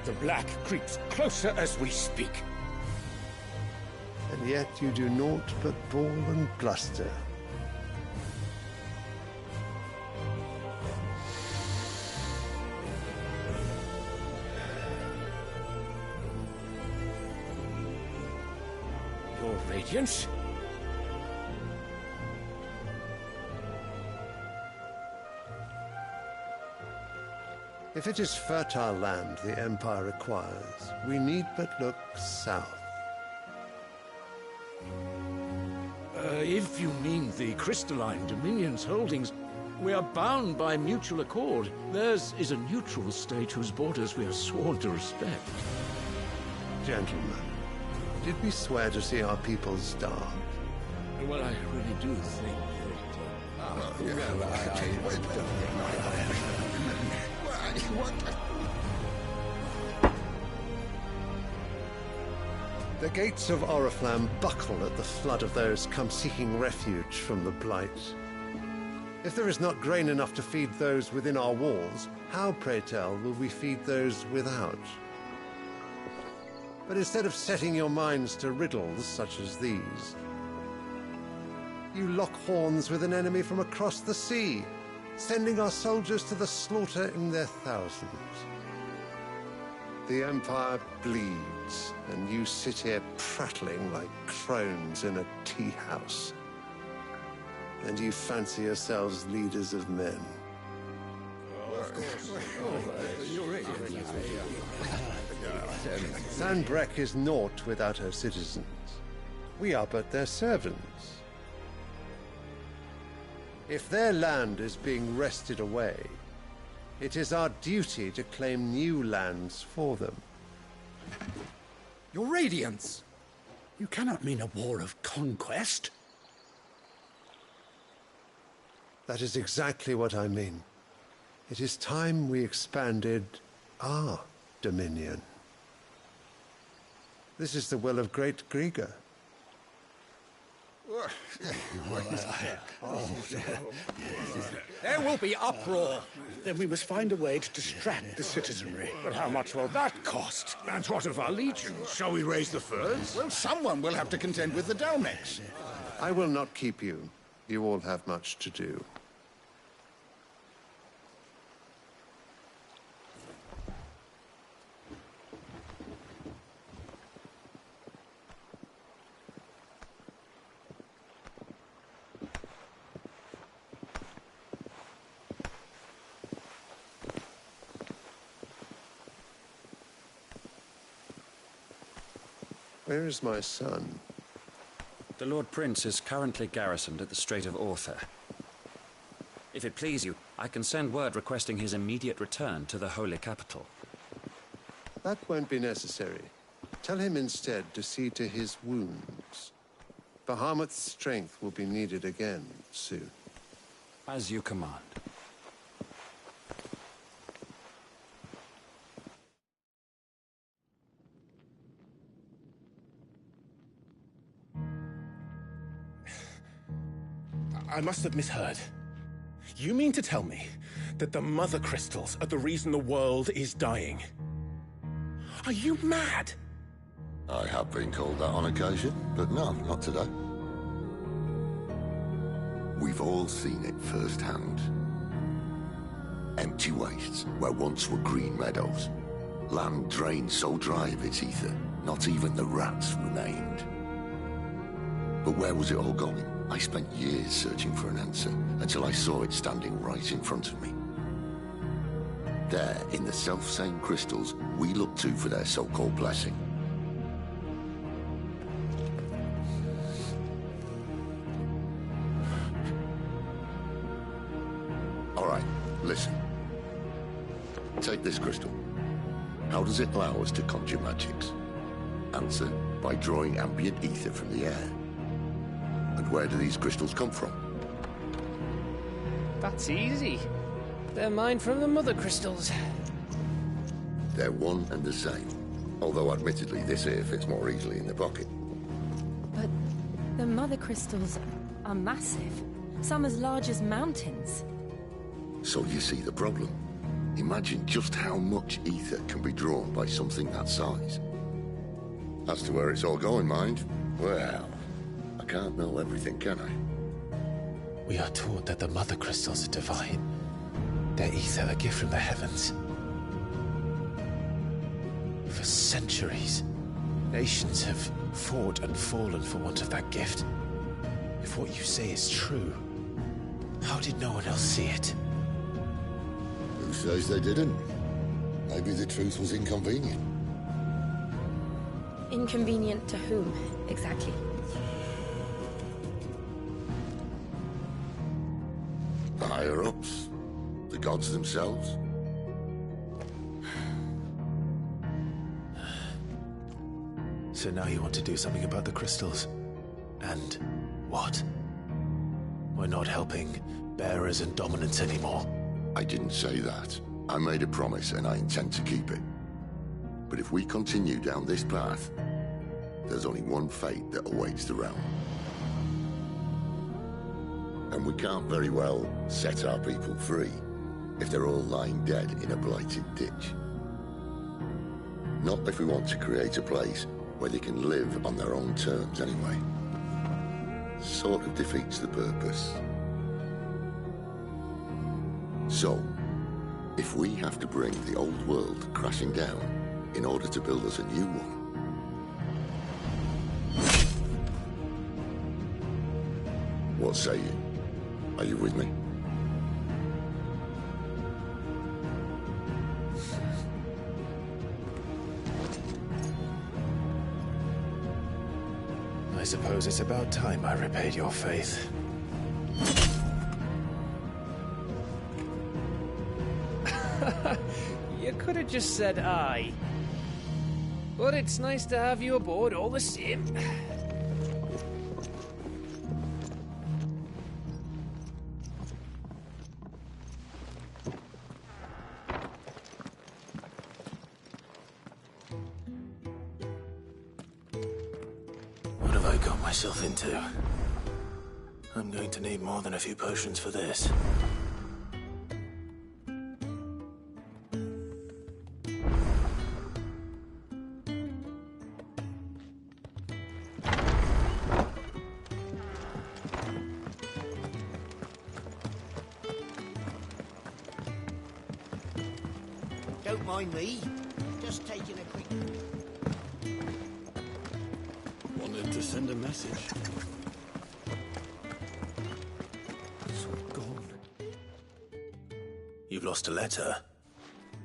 the black creeps closer as we speak. And yet you do naught but bawl and bluster. Your Radiance? If it is fertile land the Empire requires, we need but look south. If you mean the crystalline Dominion's holdings, we are bound by mutual accord. Theirs is a neutral state whose borders we are sworn to respect. Gentlemen, did we swear to see our people starve? Well, I really do think The gates of Oriflamme buckle at the flood of those come seeking refuge from the blight. If there is not grain enough to feed those within our walls, how, pray tell, will we feed those without? But instead of setting your minds to riddles such as these, you lock horns with an enemy from across the sea, sending our soldiers to the slaughter in their thousands. The Empire bleeds, and you sit here prattling like crones in a tea house. And you fancy yourselves leaders of men. Sanbreque is naught without her citizens. We are but their servants. If their land is being wrested away, it is our duty to claim new lands for them. Your Radiance! You cannot mean a war of conquest. That is exactly what I mean. It is time we expanded our dominion. This is the will of great Grieger. There will be uproar. Then we must find a way to distract the citizenry. But how much will that cost? And what of our legions? Shall we raise the furs? Well, someone will have to contend with the Dalmex. I will not keep you. You all have much to do. Where is my son? The Lord Prince is currently garrisoned at the Strait of Arthur. If it please you, I can send word requesting his immediate return to the Holy Capital. That won't be necessary. Tell him instead to see to his wounds. Bahamut's strength will be needed again soon. As you command. I must have misheard. You mean to tell me that the mother crystals are the reason the world is dying? Are you mad? I have been called that on occasion, but no, not today. We've all seen it firsthand. Empty wastes where once were green meadows. Land drained so dry of its ether, not even the rats remained. But where was it all going? I spent years searching for an answer, until I saw it standing right in front of me. There, in the self-same crystals we look to for their so-called blessing. All right, listen. Take this crystal. How does it allow us to conjure magics? Answer, by drawing ambient ether from the air. And where do these crystals come from? That's easy. They're mine from the mother crystals. They're one and the same. Although admittedly this here fits more easily in the pocket. But the mother crystals are massive. Some as large as mountains. So you see the problem. Imagine just how much ether can be drawn by something that size. As to where it's all going, mind, well, I can't know everything, can I? We are taught that the mother crystals are divine. Their ether a gift from the heavens. For centuries, nations have fought and fallen for want of that gift. If what you say is true, how did no one else see it? Who says they didn't? Maybe the truth was inconvenient. Inconvenient to whom, exactly? The higher-ups? The gods themselves? So now you want to do something about the crystals? And what? We're not helping bearers and dominants anymore. I didn't say that. I made a promise and I intend to keep it. But if we continue down this path, there's only one fate that awaits the realm. And we can't very well set our people free if they're all lying dead in a blighted ditch. Not if we want to create a place where they can live on their own terms anyway. Sort of defeats the purpose. So, if we have to bring the old world crashing down in order to build us a new one, what say you? Are you with me? I suppose it's about time I repaid your faith. You could have just said aye. But it's nice to have you aboard all the same. What have I got myself into? I'm going to need more than a few potions for this. Don't mind me. Just taking a quick... Wanted to send a message. It's all gone. You've lost a letter.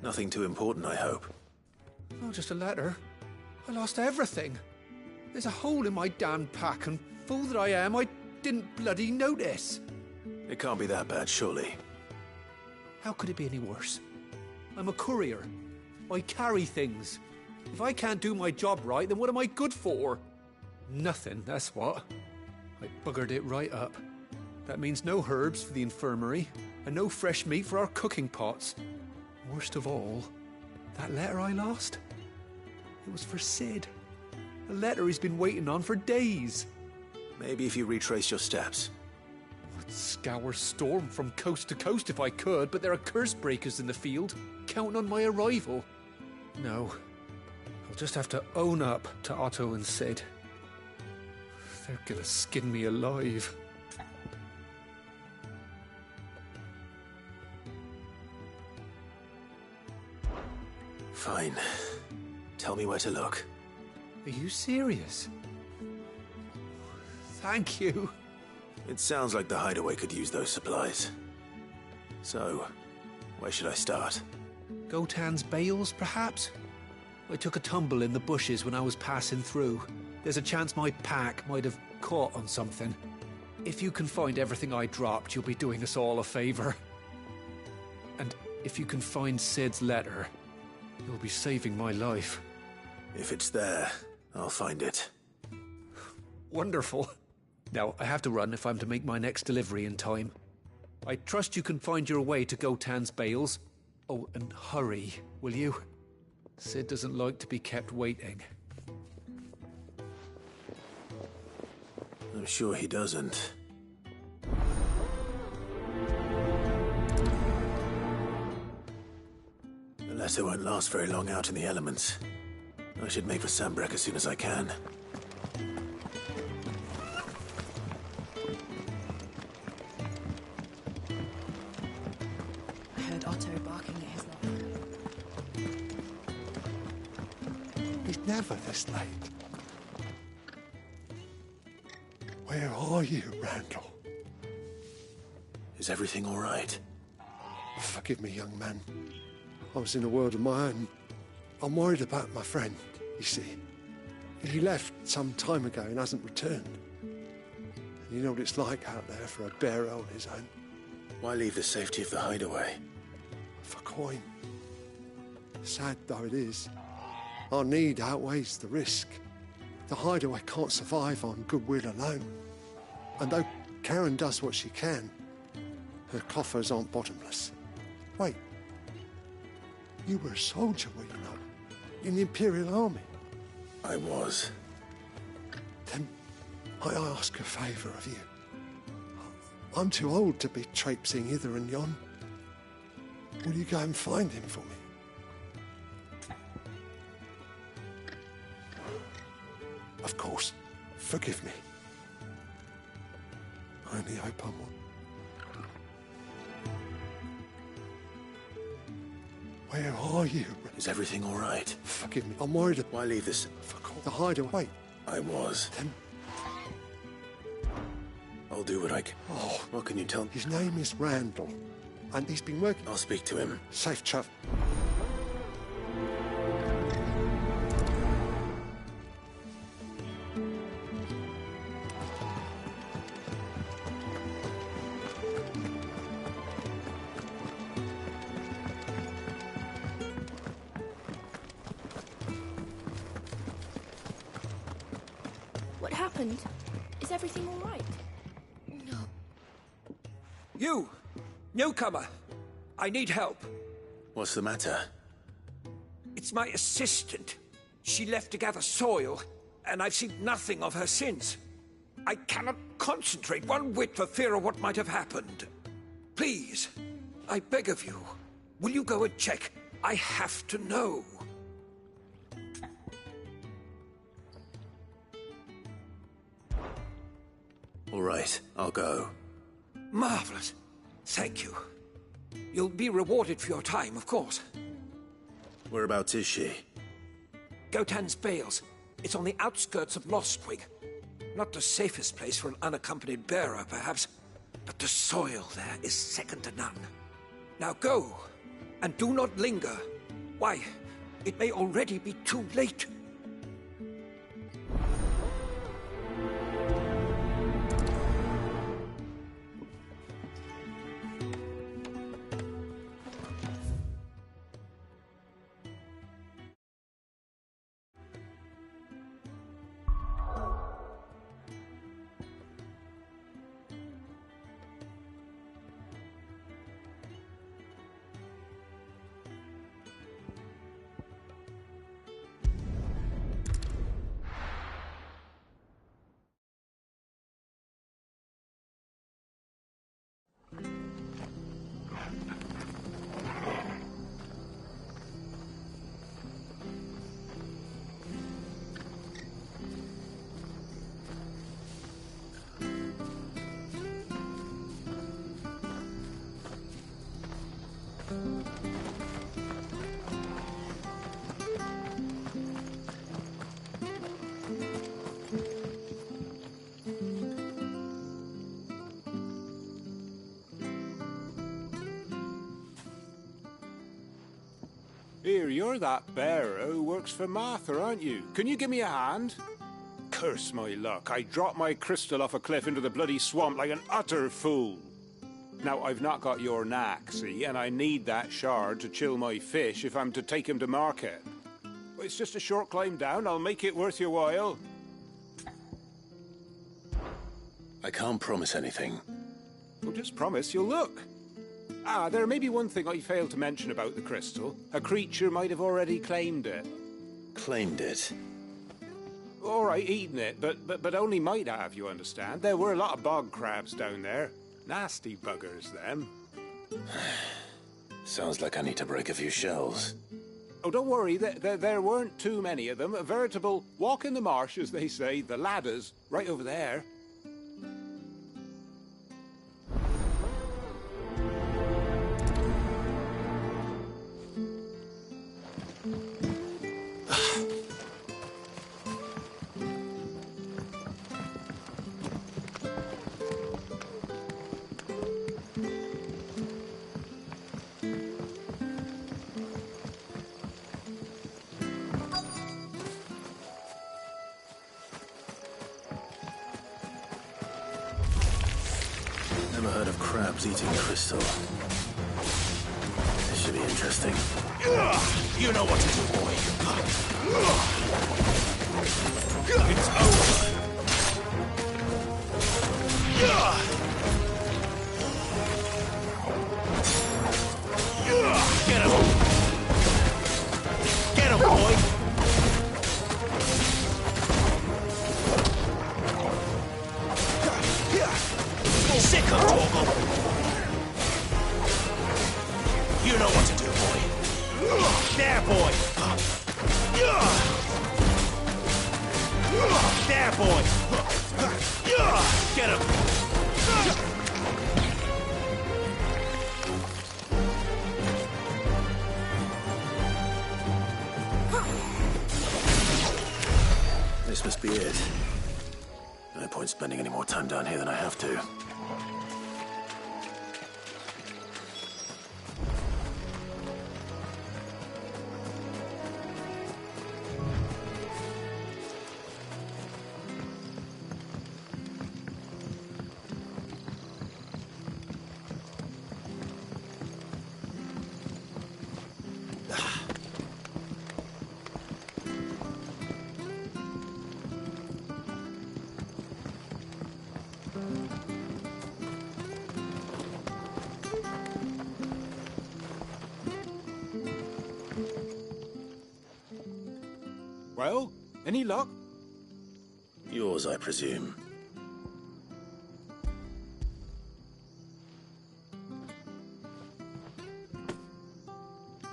Nothing too important, I hope. Oh, just a letter. I lost everything. There's a hole in my damn pack, and fool that I am, I didn't bloody notice. It can't be that bad, surely. How could it be any worse? I'm a courier. I carry things. If I can't do my job right, then what am I good for? Nothing, that's what. I buggered it right up. That means no herbs for the infirmary, and no fresh meat for our cooking pots. Worst of all, that letter I lost? It was for Sid. A letter he's been waiting on for days. Maybe if you retrace your steps. Scour Storm from coast to coast if I could, but there are curse breakers in the field, counting on my arrival. No, I'll just have to own up to Otto and Sid. They're gonna skin me alive. Fine. Tell me where to look. Are you serious? Thank you. It sounds like the hideaway could use those supplies. So, where should I start? Gotan's bales, perhaps? I took a tumble in the bushes when I was passing through. There's a chance my pack might have caught on something. If you can find everything I dropped, you'll be doing us all a favor. And if you can find Sid's letter, you'll be saving my life. If it's there, I'll find it. Wonderful. Now, I have to run if I'm to make my next delivery in time. I trust you can find your way to Gotan's bales. Oh, and hurry, will you? Sid doesn't like to be kept waiting. I'm sure he doesn't. The letter won't last very long out in the elements. I should make for Sambrek as soon as I can. I heard Otto barking at his lock. He's never this late. Where are you, Randall? Is everything all right? Forgive me, young man. I was in a world of my own. I'm worried about my friend, you see. He left some time ago and hasn't returned. And you know what it's like out there for a bearer on his own. Why leave the safety of the hideaway? For coin. Sad though it is, our need outweighs the risk. The hideaway can't survive on goodwill alone. And though Karen does what she can, her coffers aren't bottomless. Wait. You were a soldier, were you not? In the Imperial Army? I was. Then I ask a favour of you. I'm too old to be traipsing hither and yon. Will you go and find him for me? Of course. Forgive me. I only hope I'm one. Where are you? Is everything all right? Forgive me. I'm worried. Why leave this? The hideaway. I was. Then I'll do what I can. Oh, what can you tell me? His name is Randall, and he's been working. I'll speak to him. Safe travel. What happened? Is everything all right? No. You! Newcomer! I need help. What's the matter? It's my assistant. She left to gather soil, and I've seen nothing of her since. I cannot concentrate one whit for fear of what might have happened. Please, I beg of you, will you go and check? I have to know. All right, I'll go. Marvelous. Thank you. You'll be rewarded for your time, of course. Whereabouts is she? Gotan's Bales. It's on the outskirts of Lostwing. Not the safest place for an unaccompanied bearer, perhaps, but the soil there is second to none. Now go, and do not linger. Why, it may already be too late. hear you're that bearer who works for Martha, aren't you? Can you give me a hand? Curse my luck, I dropped my crystal off a cliff into the bloody swamp like an utter fool. Now, I've not got your knack, see, and I need that shard to chill my fish if I'm to take him to market. It's just a short climb down, I'll make it worth your while. I can't promise anything. Well, just promise you'll look. Ah, there may be one thing I failed to mention about the crystal. A creature might have already claimed it. Claimed it? All right, eaten it, but only might have, you understand. There were a lot of bog crabs down there. Nasty buggers, them. Sounds like I need to break a few shells. Oh, don't worry, there weren't too many of them. A veritable walk in the marsh, as they say, the ladders, right over there. Never heard of crabs eating crystal. This should be interesting. You know what to do, boy. It's over. Get him! Get him, boy! Sick of Torgal! You know what to do, boy. There, boy! There, boy! Get him! This must be it. No point spending any more time down here than I have to. Well, any luck? Yours, I presume.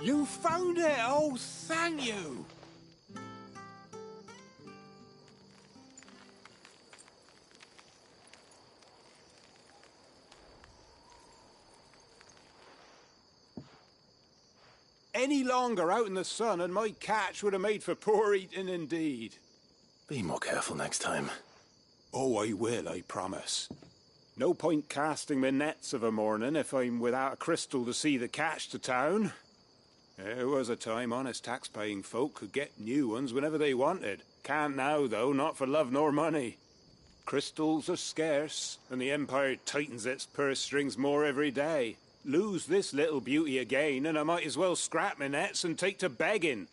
You found it! Oh, thank you! Any longer out in the sun and my catch would have made for poor eating indeed. Be more careful next time. Oh, I will, I promise. No point casting my nets of a morning if I'm without a crystal to see the catch to town. There was a time honest tax-paying folk could get new ones whenever they wanted. Can't now, though, not for love nor money. Crystals are scarce, and the Empire tightens its purse strings more every day. Lose this little beauty again, and I might as well scrap my nets and take to begging.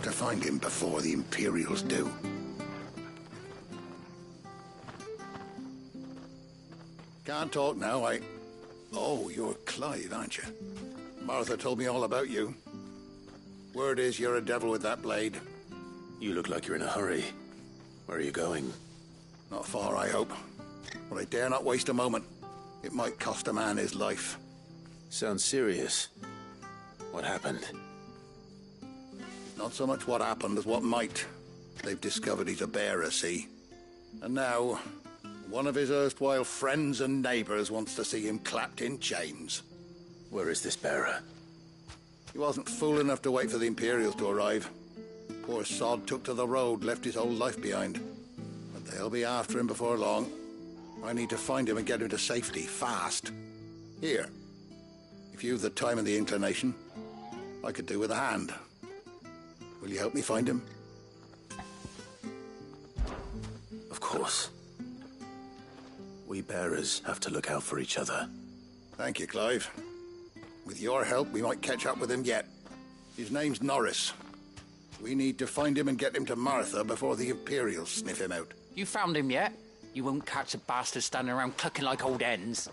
To find him before the Imperials do. Can't talk now, Oh, you're Clyde, aren't you? Martha told me all about you. Word is you're a devil with that blade. You look like you're in a hurry. Where are you going? Not far, I hope. But I dare not waste a moment. It might cost a man his life. Sounds serious. What happened? Not so much what happened as what might. They've discovered he's a bearer, see? And now, one of his erstwhile friends and neighbors wants to see him clapped in chains. Where is this bearer? He wasn't fool enough to wait for the Imperials to arrive. Poor sod took to the road, left his whole life behind. But they'll be after him before long. I need to find him and get him to safety, fast. Here, if you've the time and the inclination, I could do with a hand. Will you help me find him? Of course. We bearers have to look out for each other. Thank you, Clive. With your help, we might catch up with him yet. His name's Norris. We need to find him and get him to Martha before the Imperials sniff him out. You found him yet? You won't catch a bastard standing around clucking like old hens.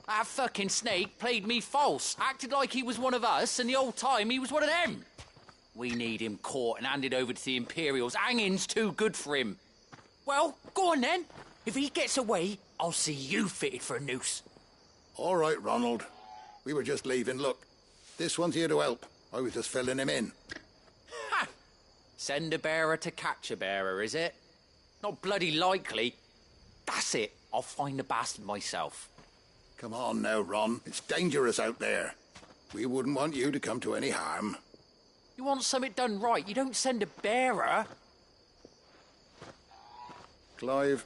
That fucking snake played me false, acted like he was one of us, and the whole time he was one of them. We need him caught and handed over to the Imperials. Hanging's too good for him. Well, go on then. If he gets away, I'll see you fitted for a noose. All right, Ronald. We were just leaving. Look, this one's here to help. I was just filling him in. Ha! Send a bearer to catch a bearer, is it? Not bloody likely. That's it. I'll find the bastard myself. Come on now, Ron. It's dangerous out there. We wouldn't want you to come to any harm. You want something done right, you don't send a bearer. Clive,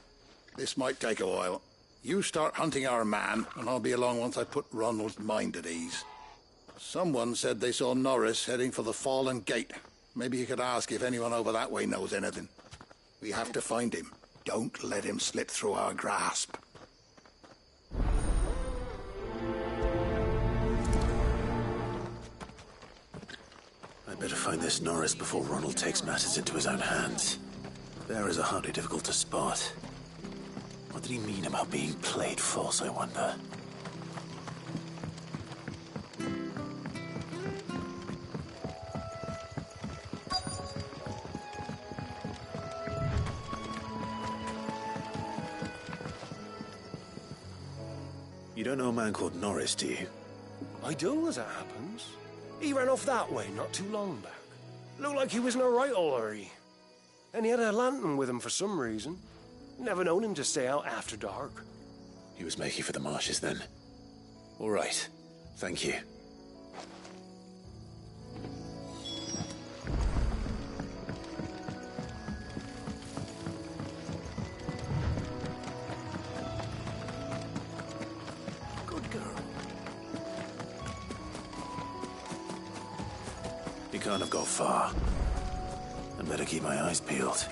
this might take a while. You start hunting our man, and I'll be along once I put Ronald's mind at ease. Someone said they saw Norris heading for the Fallen Gate. Maybe you could ask if anyone over that way knows anything. We have to find him. Don't let him slip through our grasp. I'd better find this Norris before Ronald takes matters into his own hands. Bearers are hardly difficult to spot. What did he mean about being played false, I wonder? You don't know a man called Norris, do you? I do, as it happens. He ran off that way not too long back. Looked like he was in a right hurry. And he had a lantern with him for some reason. Never known him to stay out after dark. He was making for the marshes then. All right. Thank you. Good girl. He can't have got far. I'd better keep my eyes peeled.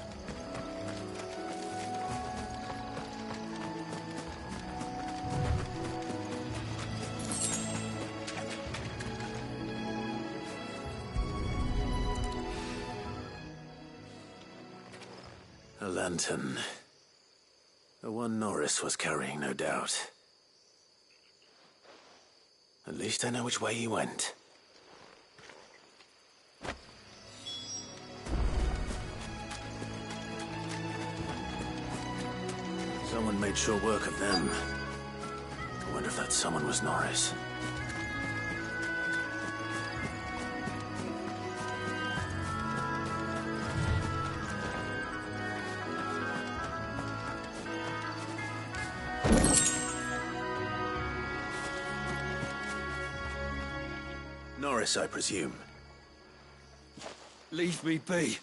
A lantern. The one Norris was carrying, no doubt. At least I know which way he went. Someone made sure work of them. I wonder if that someone was Norris. Norris, I presume. Leave me be.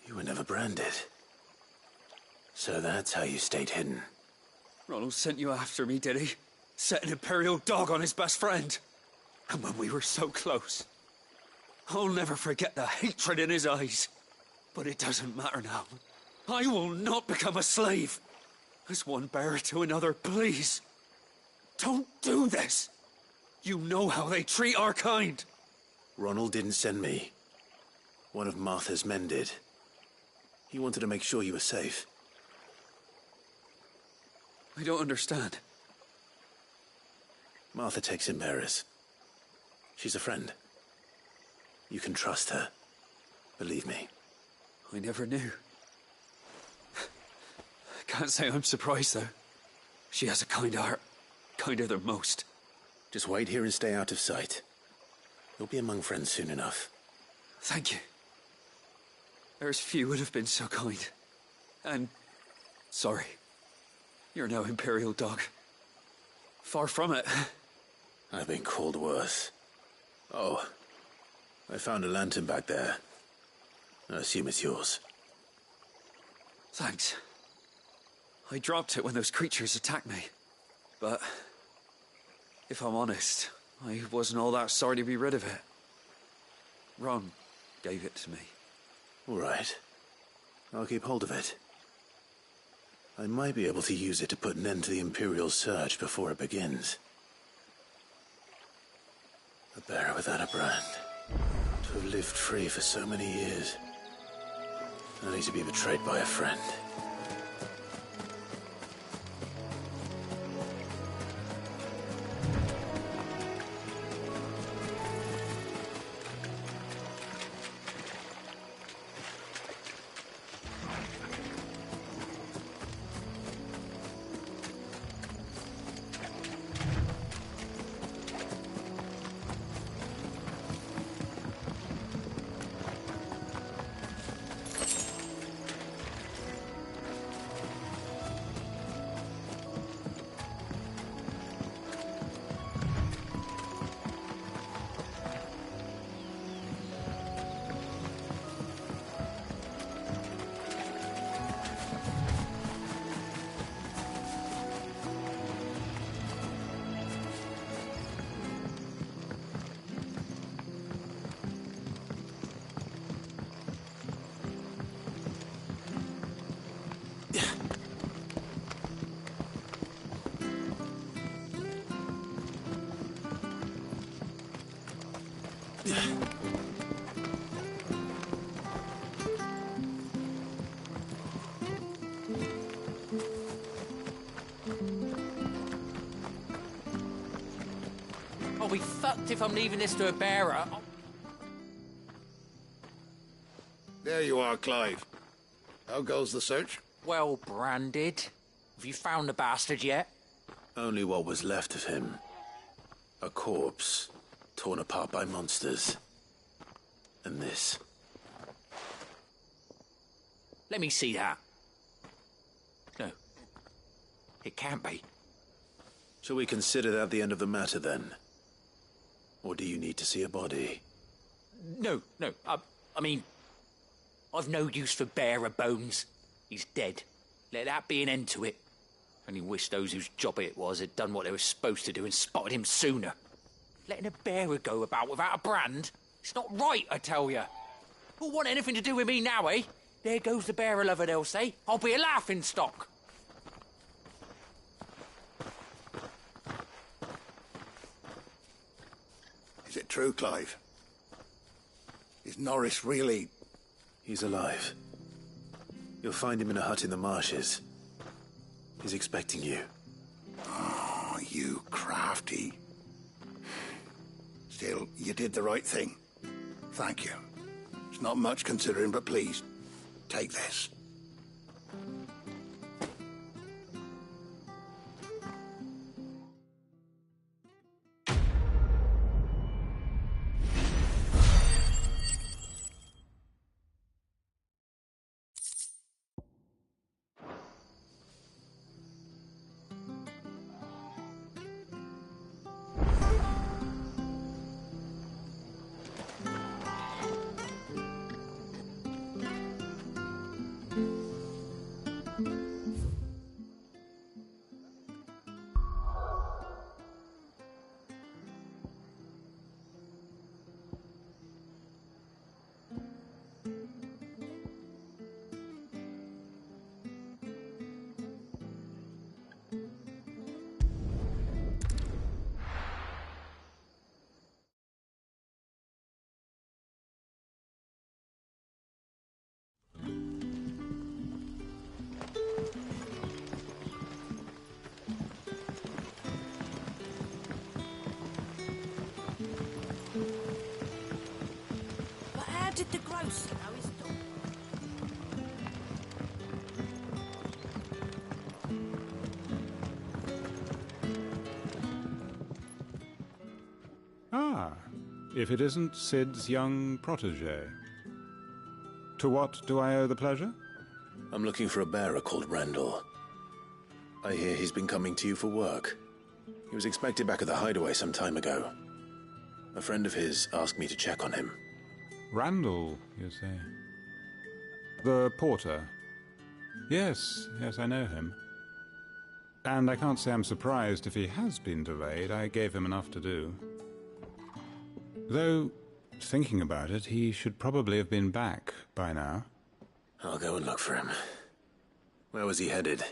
You were never branded. So that's how you stayed hidden. Ronald sent you after me, did he? Set an Imperial dog on his best friend. And when we were so close. I'll never forget the hatred in his eyes. But it doesn't matter now. I will not become a slave. As one bearer to another, please. Don't do this. You know how they treat our kind. Ronald didn't send me. One of Martha's men did. He wanted to make sure you were safe. I don't understand. Martha takes in bearers. She's a friend. You can trust her. Believe me. I never knew. I can't say I'm surprised, though. She has a kind heart. Kinder than most. Just wait here and stay out of sight. You'll be among friends soon enough. Thank you. There's few would have been so kind. And sorry. You're no Imperial dog. Far from it. I've been called worse. Oh, I found a lantern back there. I assume it's yours. Thanks. I dropped it when those creatures attacked me. But if I'm honest, I wasn't all that sorry to be rid of it. Ron gave it to me. All right. I'll keep hold of it. I might be able to use it to put an end to the Imperial search before it begins. A bearer without a brand. To have lived free for so many years. Only to be betrayed by a friend. I'll be fucked if I'm leaving this to a bearer. There you are, Clive. How goes the search? Well branded. Have you found the bastard yet? Only what was left of him. A corpse, torn apart by monsters. And this. Let me see that. No. It can't be. Shall we consider that the end of the matter, then? Or do you need to see a body? No. I mean, I've no use for bearer bones. He's dead. Let that be an end to it. Only wish those whose job it was had done what they were supposed to do and spotted him sooner. Letting a bearer go about without a brand? It's not right, I tell you. Who'll want anything to do with me now, eh? There goes the bearer lover, they'll say. I'll be a laughingstock. Is it true, Clive? Is Norris really... He's alive. You'll find him in a hut in the marshes. He's expecting you. Oh, you crafty. Still, you did the right thing. Thank you. It's not much considering, but please, take this. if it isn't Sid's young protege. To what do I owe the pleasure? I'm looking for a bearer called Randall. I hear he's been coming to you for work. He was expected back at the hideaway some time ago. A friend of his asked me to check on him. Randall, you say? The porter? Yes, I know him. And I can't say I'm surprised if he has been delayed. I gave him enough to do. Though, thinking about it, he should probably have been back by now. I'll go and look for him. Where was he headed?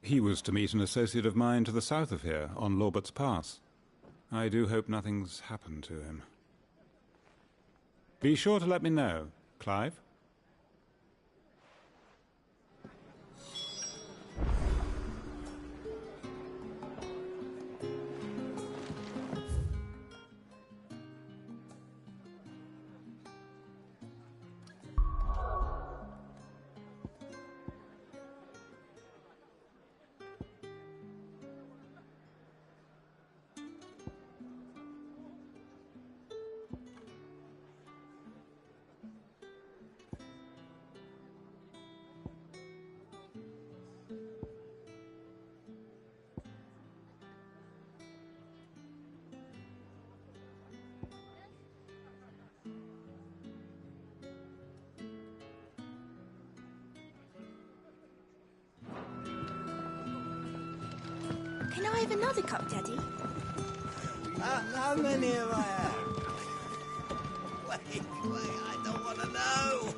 He was to meet an associate of mine to the south of here, on Lorbert's Pass. I do hope nothing's happened to him. Be sure to let me know, Clive. Can I have another cup, Daddy? How many have I had? Wait, I don't want to know.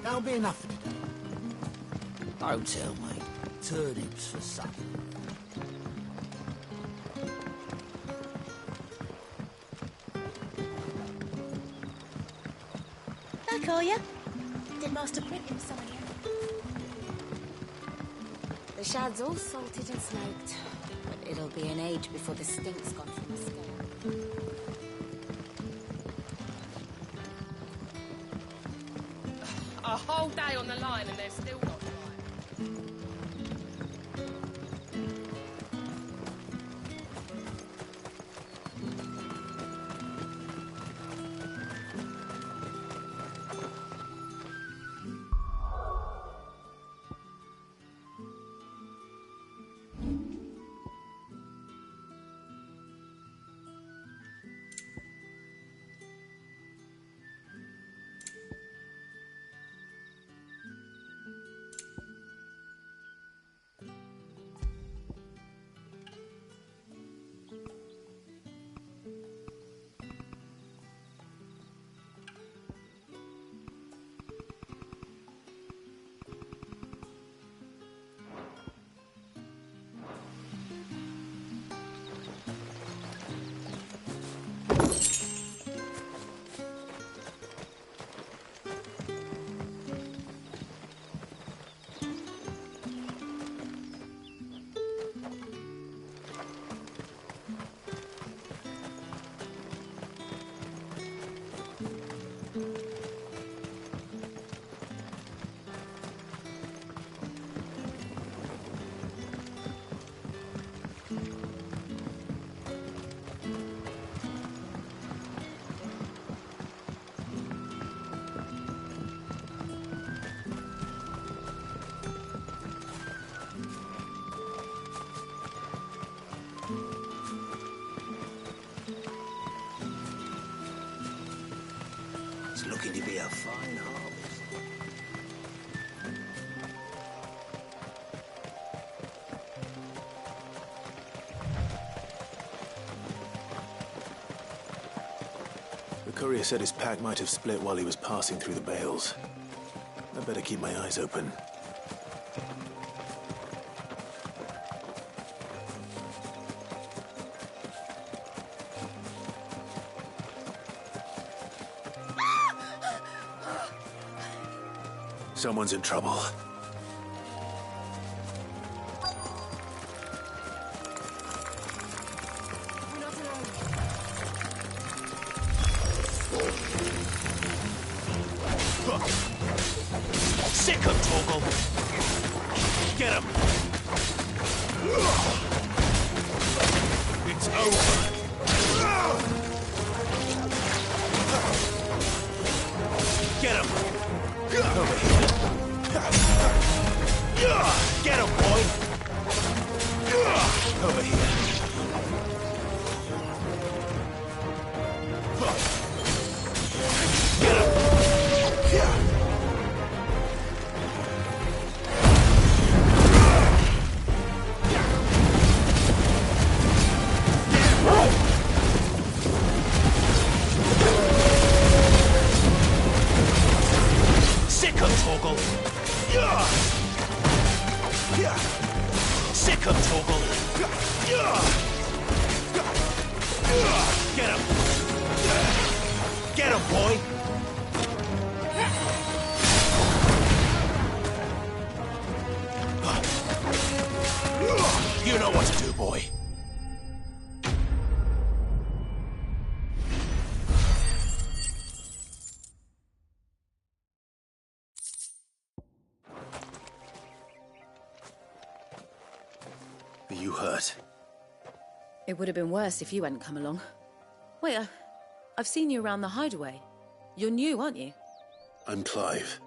That'll be enough for today. Don't tell me. Turnips for supper. Back, are you? Did Master Prick him some again? The shad's all salted and smoked, but it'll be an age before the stink's gone from the scale. A whole day on the line and they're still not dry. It's looking to be a fine harvest. The courier said his pack might have split while he was passing through the bales. I better keep my eyes open. Someone's in trouble. Sick him, Torgal! Get him! It's over! Get him! Over here. Get him, boy! Over here. Get him! Sick him, Torgal! Sick him, Torgal! Get him! Get him, boy! You know what to do, boy. Are you hurt? It would have been worse if you hadn't come along. Wait, I've seen you around the hideaway. You're new, aren't you? I'm Clive.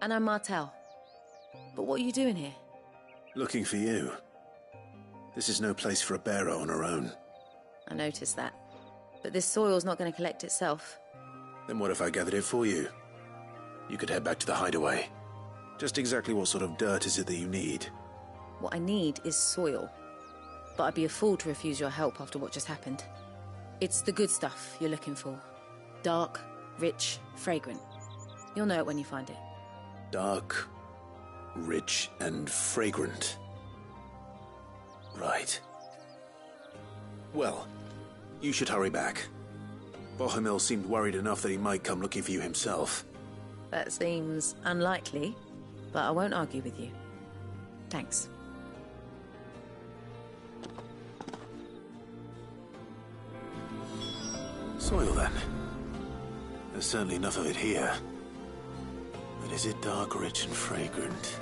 And I'm Martel. But what are you doing here? Looking for you. This is no place for a bearer on her own. I noticed that. But this soil's not going to collect itself. Then what if I gathered it for you? You could head back to the hideaway. Just exactly what sort of dirt is it that you need? What I need is soil. But I'd be a fool to refuse your help after what just happened. It's the good stuff you're looking for. Dark, rich, fragrant. You'll know it when you find it. Dark, rich, and fragrant. Right. Well, you should hurry back. Bohemil seemed worried enough that he might come looking for you himself. That seems unlikely, but I won't argue with you. Thanks. Soil, then. There's certainly enough of it here. But is it dark, rich, and fragrant?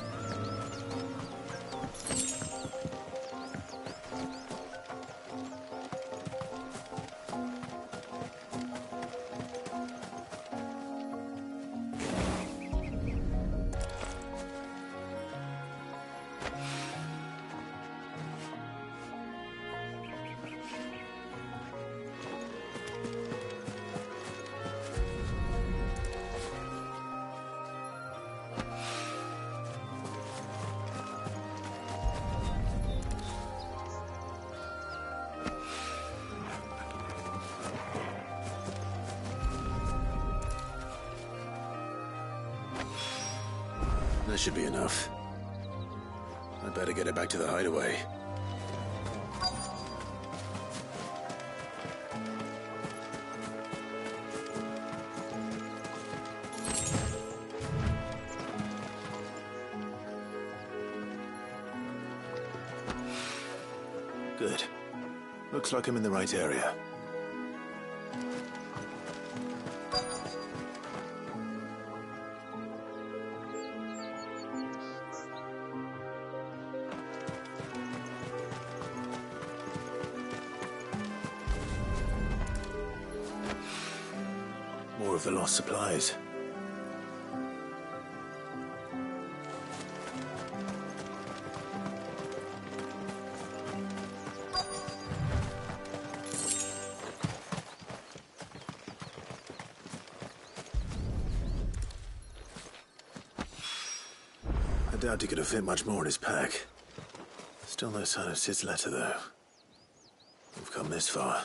That should be enough. I'd better get it back to the hideaway. Good. Looks like I'm in the right area. More of the lost supplies. I doubt he could have fit much more in his pack. Still no sign of Sid's letter, though. We've come this far.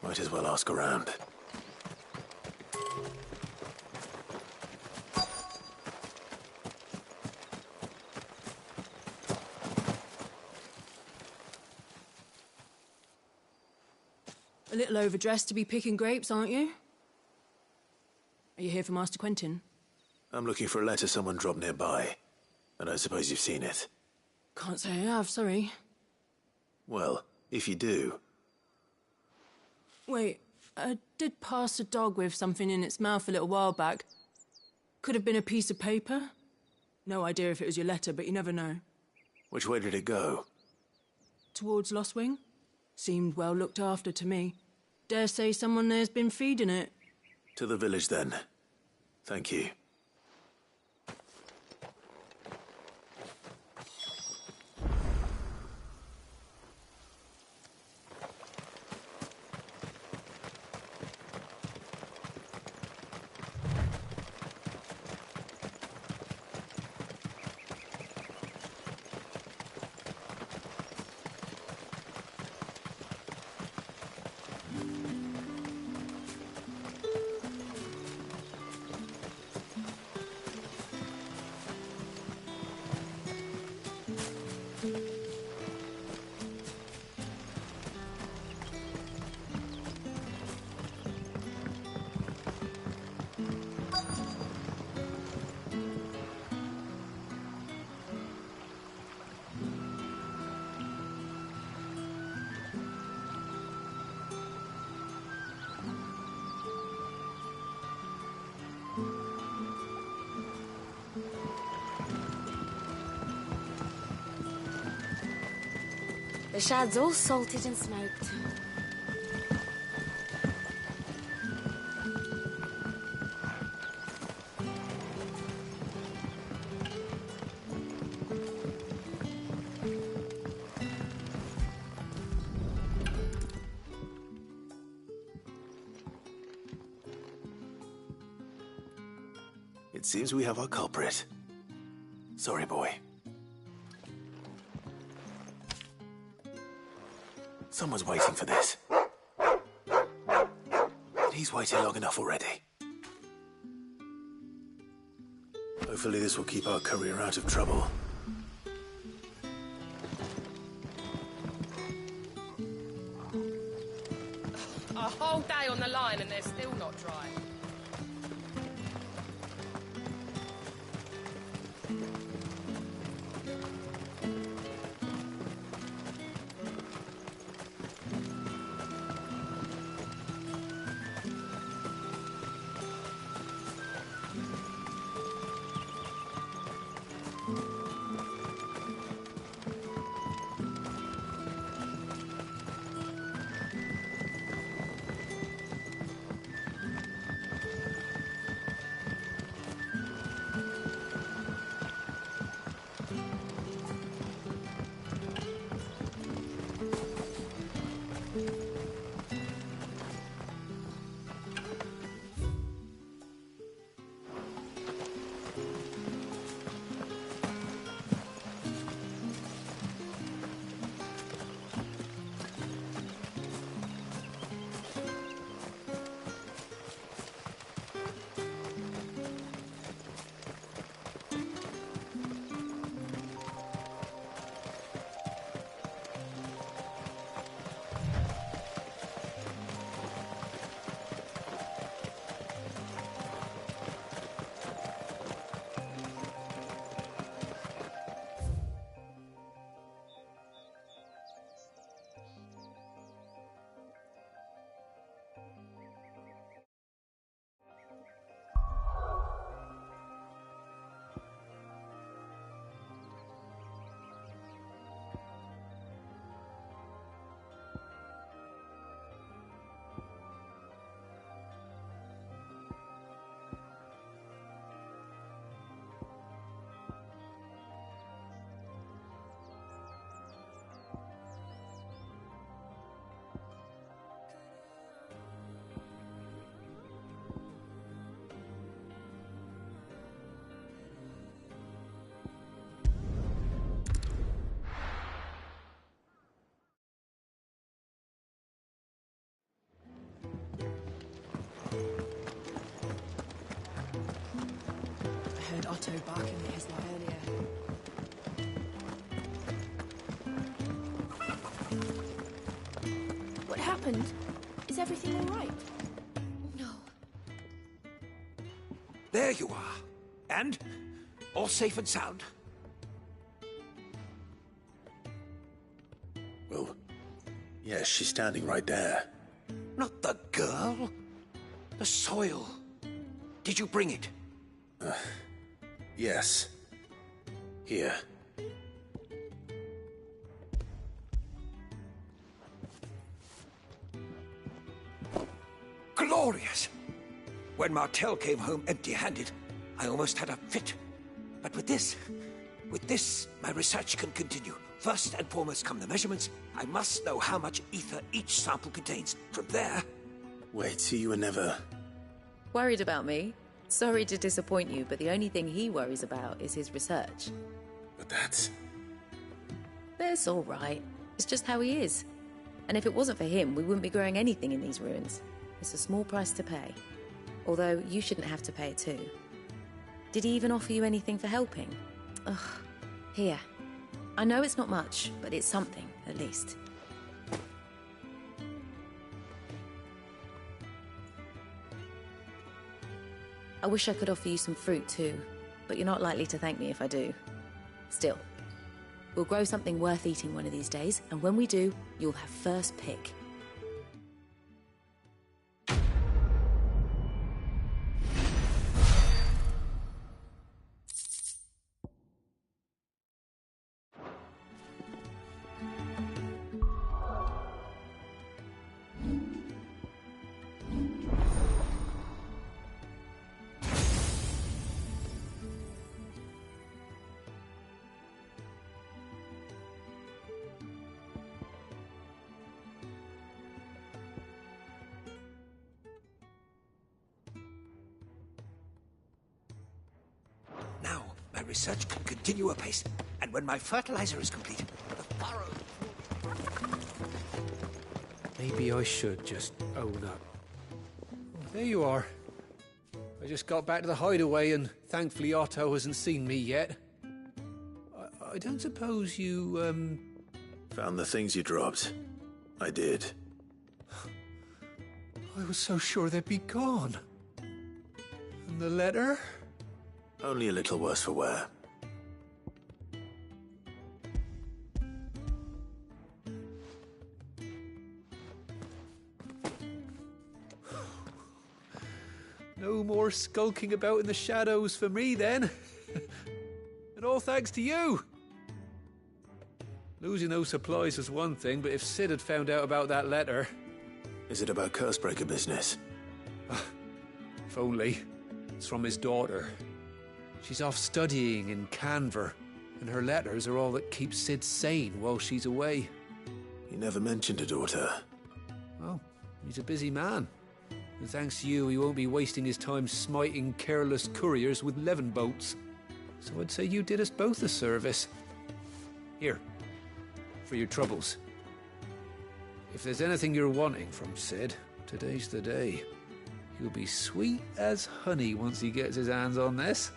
Might as well ask around. A little overdressed to be picking grapes, aren't you? Are you here for Master Quentin? I'm looking for a letter someone dropped nearby. And I suppose you've seen it. Can't say I have, sorry. Well, if you do... Wait, I did pass a dog with something in its mouth a little while back. Could have been a piece of paper. No idea if it was your letter, but you never know. Which way did it go? Towards Lost Wing. Seemed well looked after to me. Dare say someone there's been feeding it. To the village, then. Thank you. The shad's all salted and smoked. It seems we have our culprit. Sorry, boy. Someone's waiting for this. And he's waited long enough already. Hopefully this will keep our courier out of trouble. A whole day on the line and they're still not dry. I heard Otto barking at his lot earlier. What happened? Is everything all right? There you are. And? All safe and sound? Well, yes, she's standing right there. Not the girl. The soil. Did you bring it? Yes. Here. Glorious! When Martel came home empty-handed, I almost had a fit. But with this, my research can continue. First and foremost come the measurements. I must know how much ether each sample contains. From there... Wait, so you were never... Worried about me? Sorry to disappoint you, but the only thing he worries about is his research. But that's... That's all right. It's just how he is. And if it wasn't for him, we wouldn't be growing anything in these ruins. It's a small price to pay. Although, you shouldn't have to pay it too. Did he even offer you anything for helping? Ugh. Here. I know it's not much, but it's something, at least. I wish I could offer you some fruit too, but you're not likely to thank me if I do. Still, we'll grow something worth eating one of these days, and when we do, you'll have first pick. Now, my research can continue apace. And when my fertilizer is complete, the furrow... Maybe I should just own up. There you are. I just got back to the hideaway and thankfully Otto hasn't seen me yet. I don't suppose you, Found the things you dropped. I did. I was so sure they'd be gone. And the letter? Only a little worse for wear. No more skulking about in the shadows for me, then. And all thanks to you. Losing those supplies was one thing, but if Sid had found out about that letter... Is it about Cursebreaker business? If only. It's from his daughter. She's off studying in Canver, and her letters are all that keep Sid sane while she's away. He never mentioned a daughter. Well, he's a busy man. And thanks to you, he won't be wasting his time smiting careless couriers with levin boats. So I'd say you did us both a service. Here, for your troubles. If there's anything you're wanting from Sid, today's the day. He'll be sweet as honey once he gets his hands on this.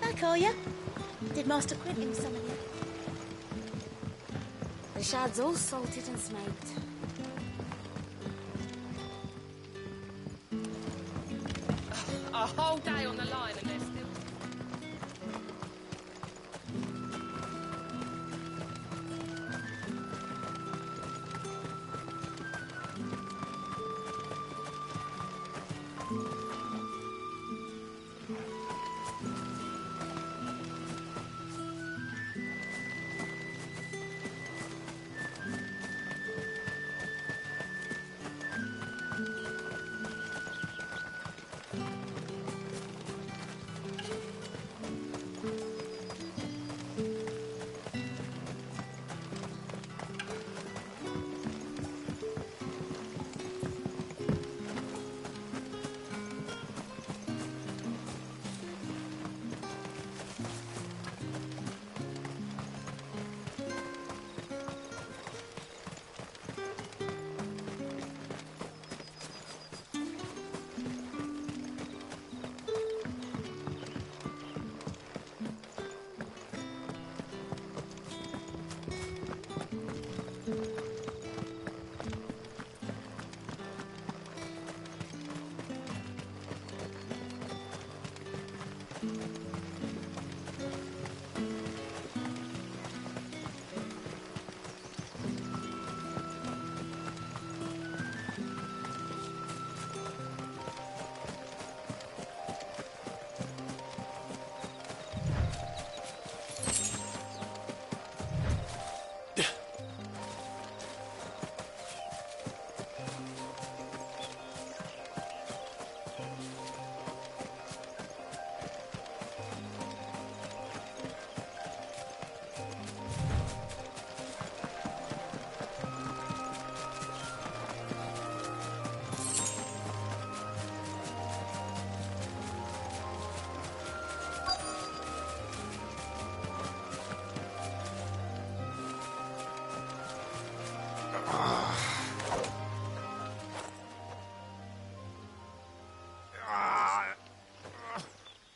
Back, are you? Did Master Quentin summon you? The shad's all salted and smoked. A whole day on the line and they're still...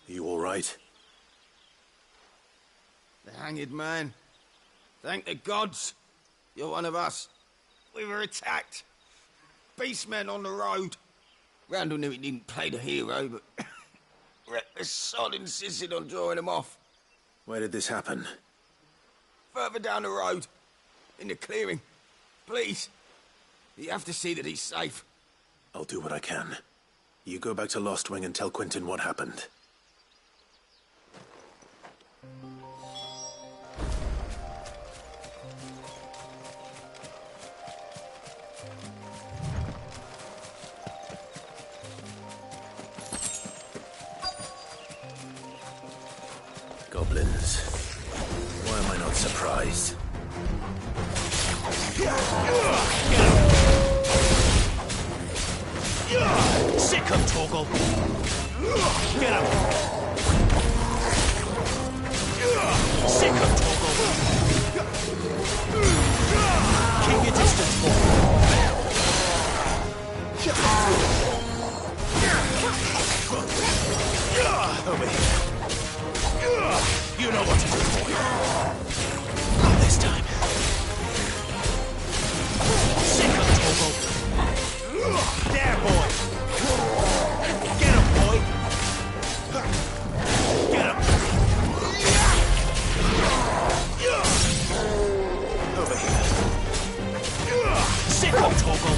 You all right? The hanged man. Thank the gods. You're one of us. We were attacked. Beastmen on the road. Randall knew he didn't play the hero, but reckless sod insisted on drawing him off. Where did this happen? Further down the road. In the clearing. Please. You have to see that he's safe. I'll do what I can. You go back to Lost Wing and tell Quentin what happened. Goblins. Why am I not surprised? Sick him, Torgal! Get him! Sick him, Torgal! Keep your distance, boy! Over here. You know what to do, boy. Not this time. Sick him, Torgal! There, boy! Get him, boy! Get him! Over here. Sick him, Torgal!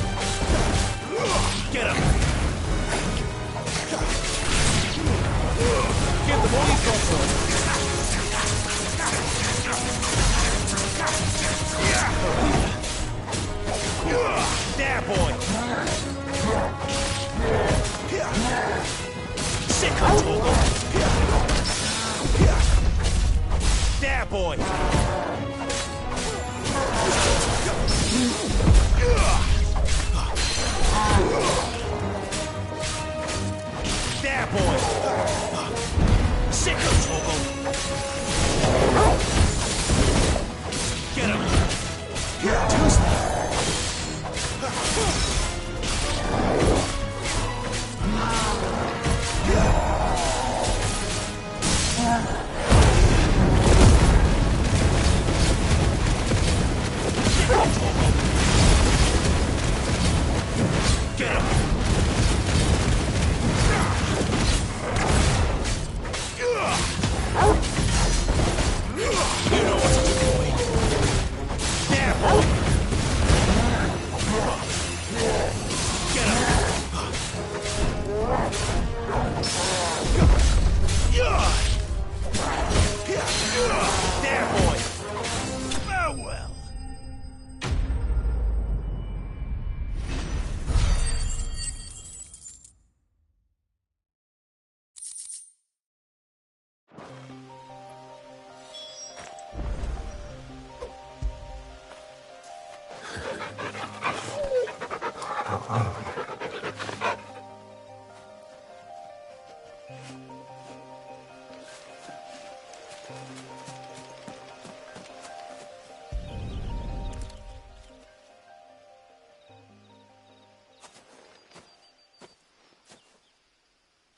Get him! Give them all you've got for him. There, boy! Sick him, Torgal! There, boy! There, boy! Sick him, Torgal! Get him! Tuesday! Get him!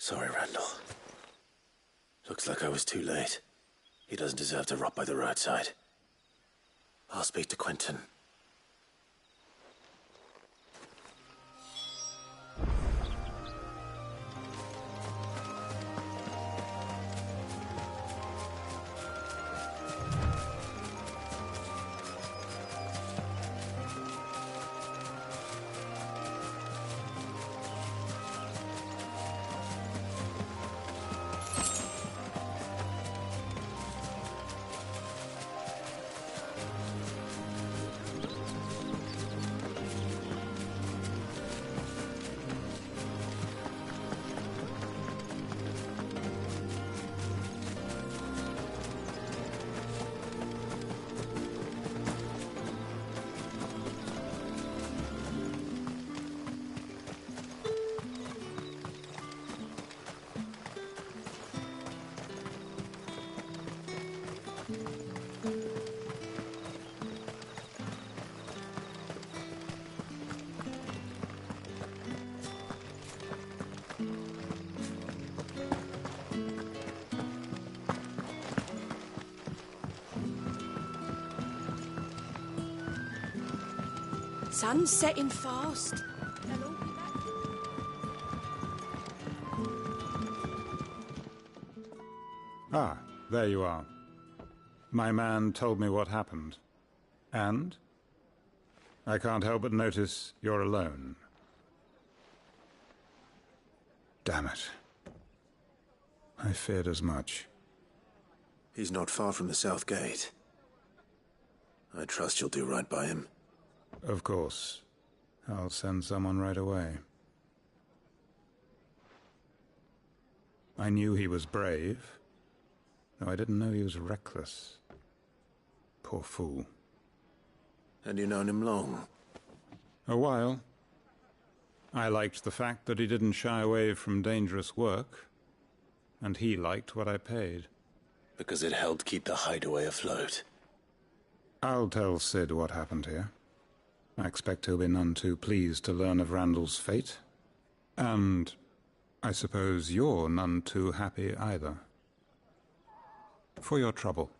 Sorry, Randall. Looks like I was too late. He doesn't deserve to rot by the roadside. I'll speak to Quentin. Sun's setting fast. Ah, there you are. My man told me what happened. And? I can't help but notice you're alone. Damn it. I feared as much. He's not far from the South Gate. I trust you'll do right by him. Of course. I'll send someone right away. I knew he was brave, though I didn't know he was reckless. Poor fool. And you've known him long? A while. I liked the fact that he didn't shy away from dangerous work, and he liked what I paid. Because it helped keep the hideaway afloat. I'll tell Sid what happened here. I expect he'll be none too pleased to learn of Randall's fate. And I suppose you're none too happy either. For your trouble.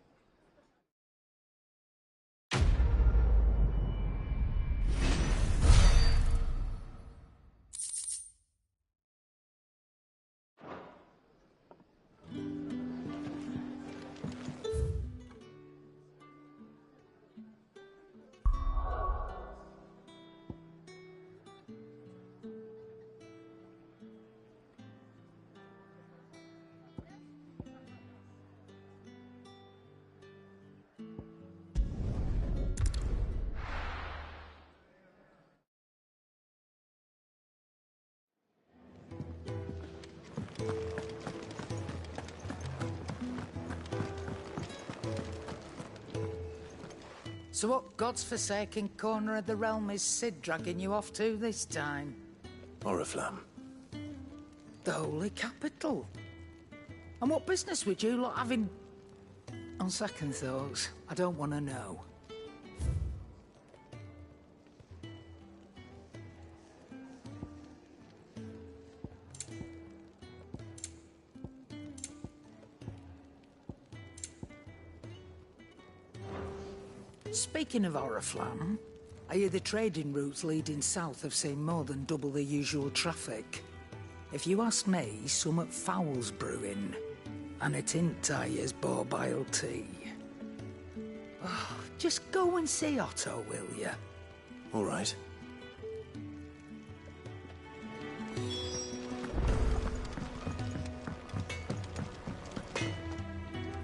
So what god's-forsaken corner of the realm is Sid dragging you off to this time? Oriflamme. The Holy Capitol. And what business would you lot have in... On second thoughts, I don't want to know. Speaking of Oriflamme, I hear the trading routes leading south have seen more than double the usual traffic. If you ask me, summat foul's brewing, and it ain't Tyre's borbile tea. Oh, just go and see Otto, will you? All right.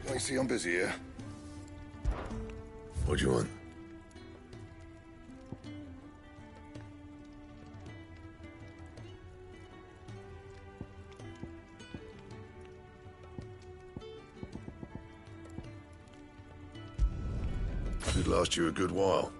I see I'm busy here. What do you want? Should last you a good while.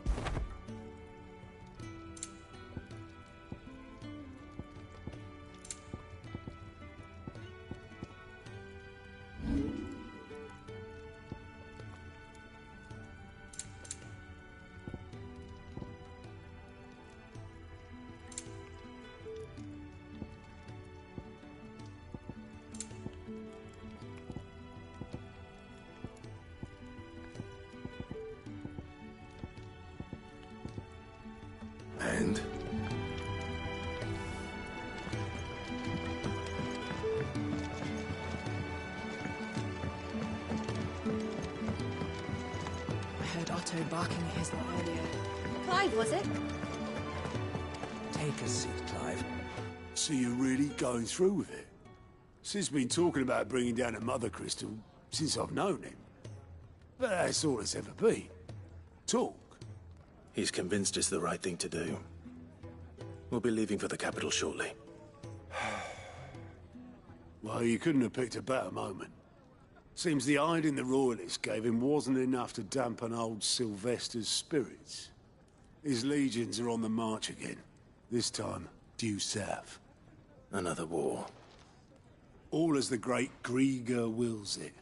Otto barking his lot earlier. Clive, was it? Take a seat, Clive. So you're really going through with it? Sid's been talking about bringing down a mother crystal since I've known him. But that's all it's ever been. Talk. He's convinced it's the right thing to do. We'll be leaving for the capital shortly. Well, you couldn't have picked a better moment. Seems the hiding the Royalists gave him wasn't enough to dampen old Sylvester's spirits. His legions are on the march again. This time, due south. Another war. All as the great Grieger wills it.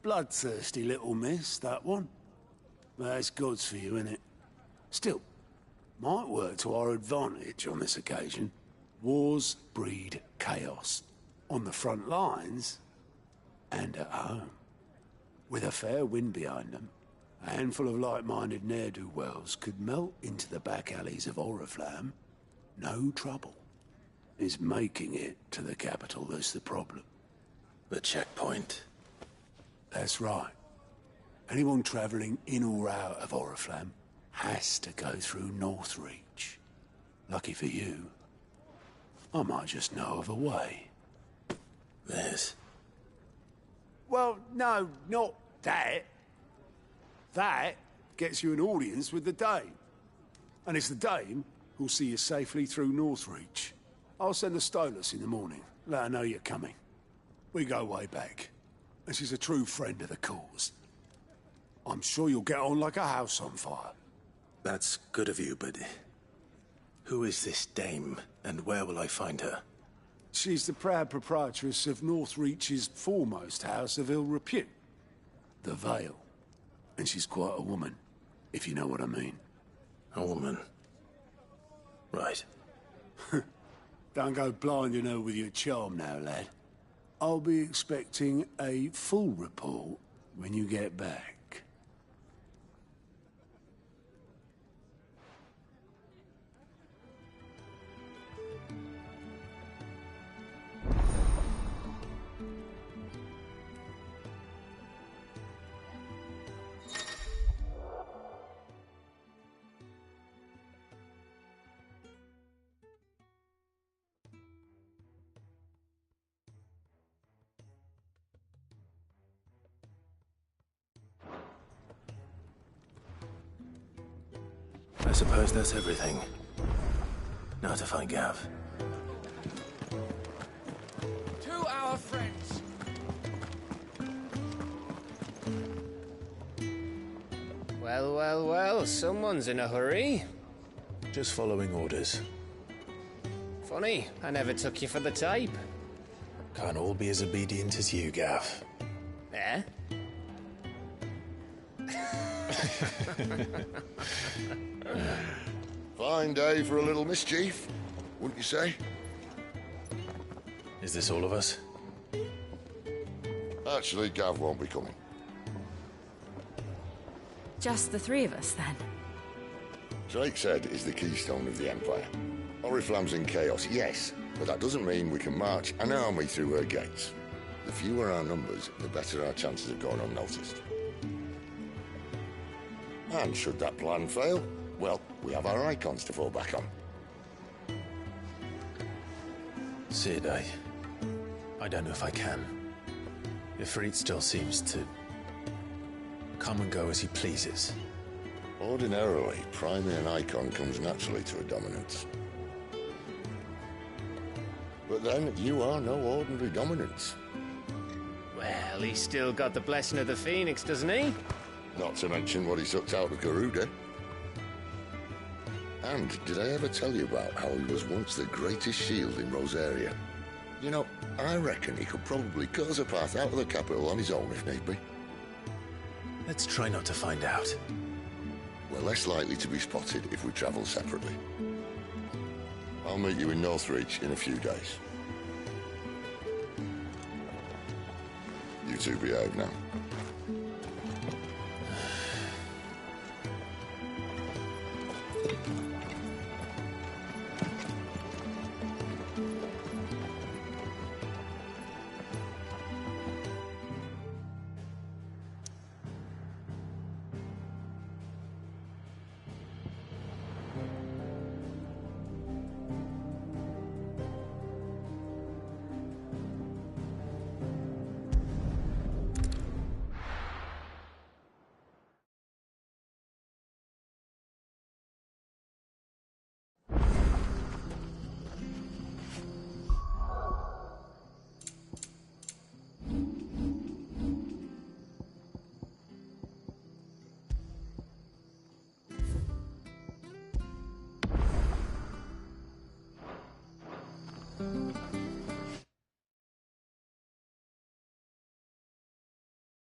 Bloodthirsty little miss, that one. That's God's for you, innit? Still, might work to our advantage on this occasion. Wars breed chaos. On the front lines, and at home. With a fair wind behind them, a handful of like-minded ne'er-do-wells could melt into the back alleys of Oriflamme. No trouble. Is making it to the capital that's the problem. The checkpoint. That's right. Anyone travelling in or out of Oriflamme has to go through Northreach. Lucky for you, I might just know of a way. This? Well, no, not that. That gets you an audience with the Dame. And it's the Dame who'll see you safely through Northreach. I'll send the Stolas in the morning. Let her know you're coming. We go way back. And she's a true friend of the cause. I'm sure you'll get on like a house on fire. That's good of you, but... who is this Dame, and where will I find her? She's the proud proprietress of Northreach's foremost house of ill repute, the Vale. And she's quite a woman, if you know what I mean. A woman? Right. Don't go blinding her with your charm now, lad. I'll be expecting a full report when you get back. I suppose that's everything. Now to find Gav. To our friends. Well, well, well, someone's in a hurry. Just following orders. Funny, I never took you for the type. Can't all be as obedient as you, Gav. Eh? Fine day for a little mischief, wouldn't you say? Is this all of us? Actually, Gav won't be coming. Just the three of us, then? Drake's Head is the keystone of the Empire. Oriflamme's in chaos, yes, but that doesn't mean we can march an army through her gates. The fewer our numbers, the better our chances of going unnoticed. And should that plan fail, well, we have our icons to fall back on. Sid, I don't know if I can. Ifrit still seems to come and go as he pleases. Ordinarily, priming an icon comes naturally to a dominance. But then, you are no ordinary dominance. Well, he's still got the blessing of the Phoenix, doesn't he? Not to mention what he sucked out of Garuda. And did I ever tell you about how he was once the greatest shield in Rosaria? You know, I reckon he could probably cut us a path out of the capital on his own if need be. Let's try not to find out. We're less likely to be spotted if we travel separately. I'll meet you in Northreach in a few days. You two behave now.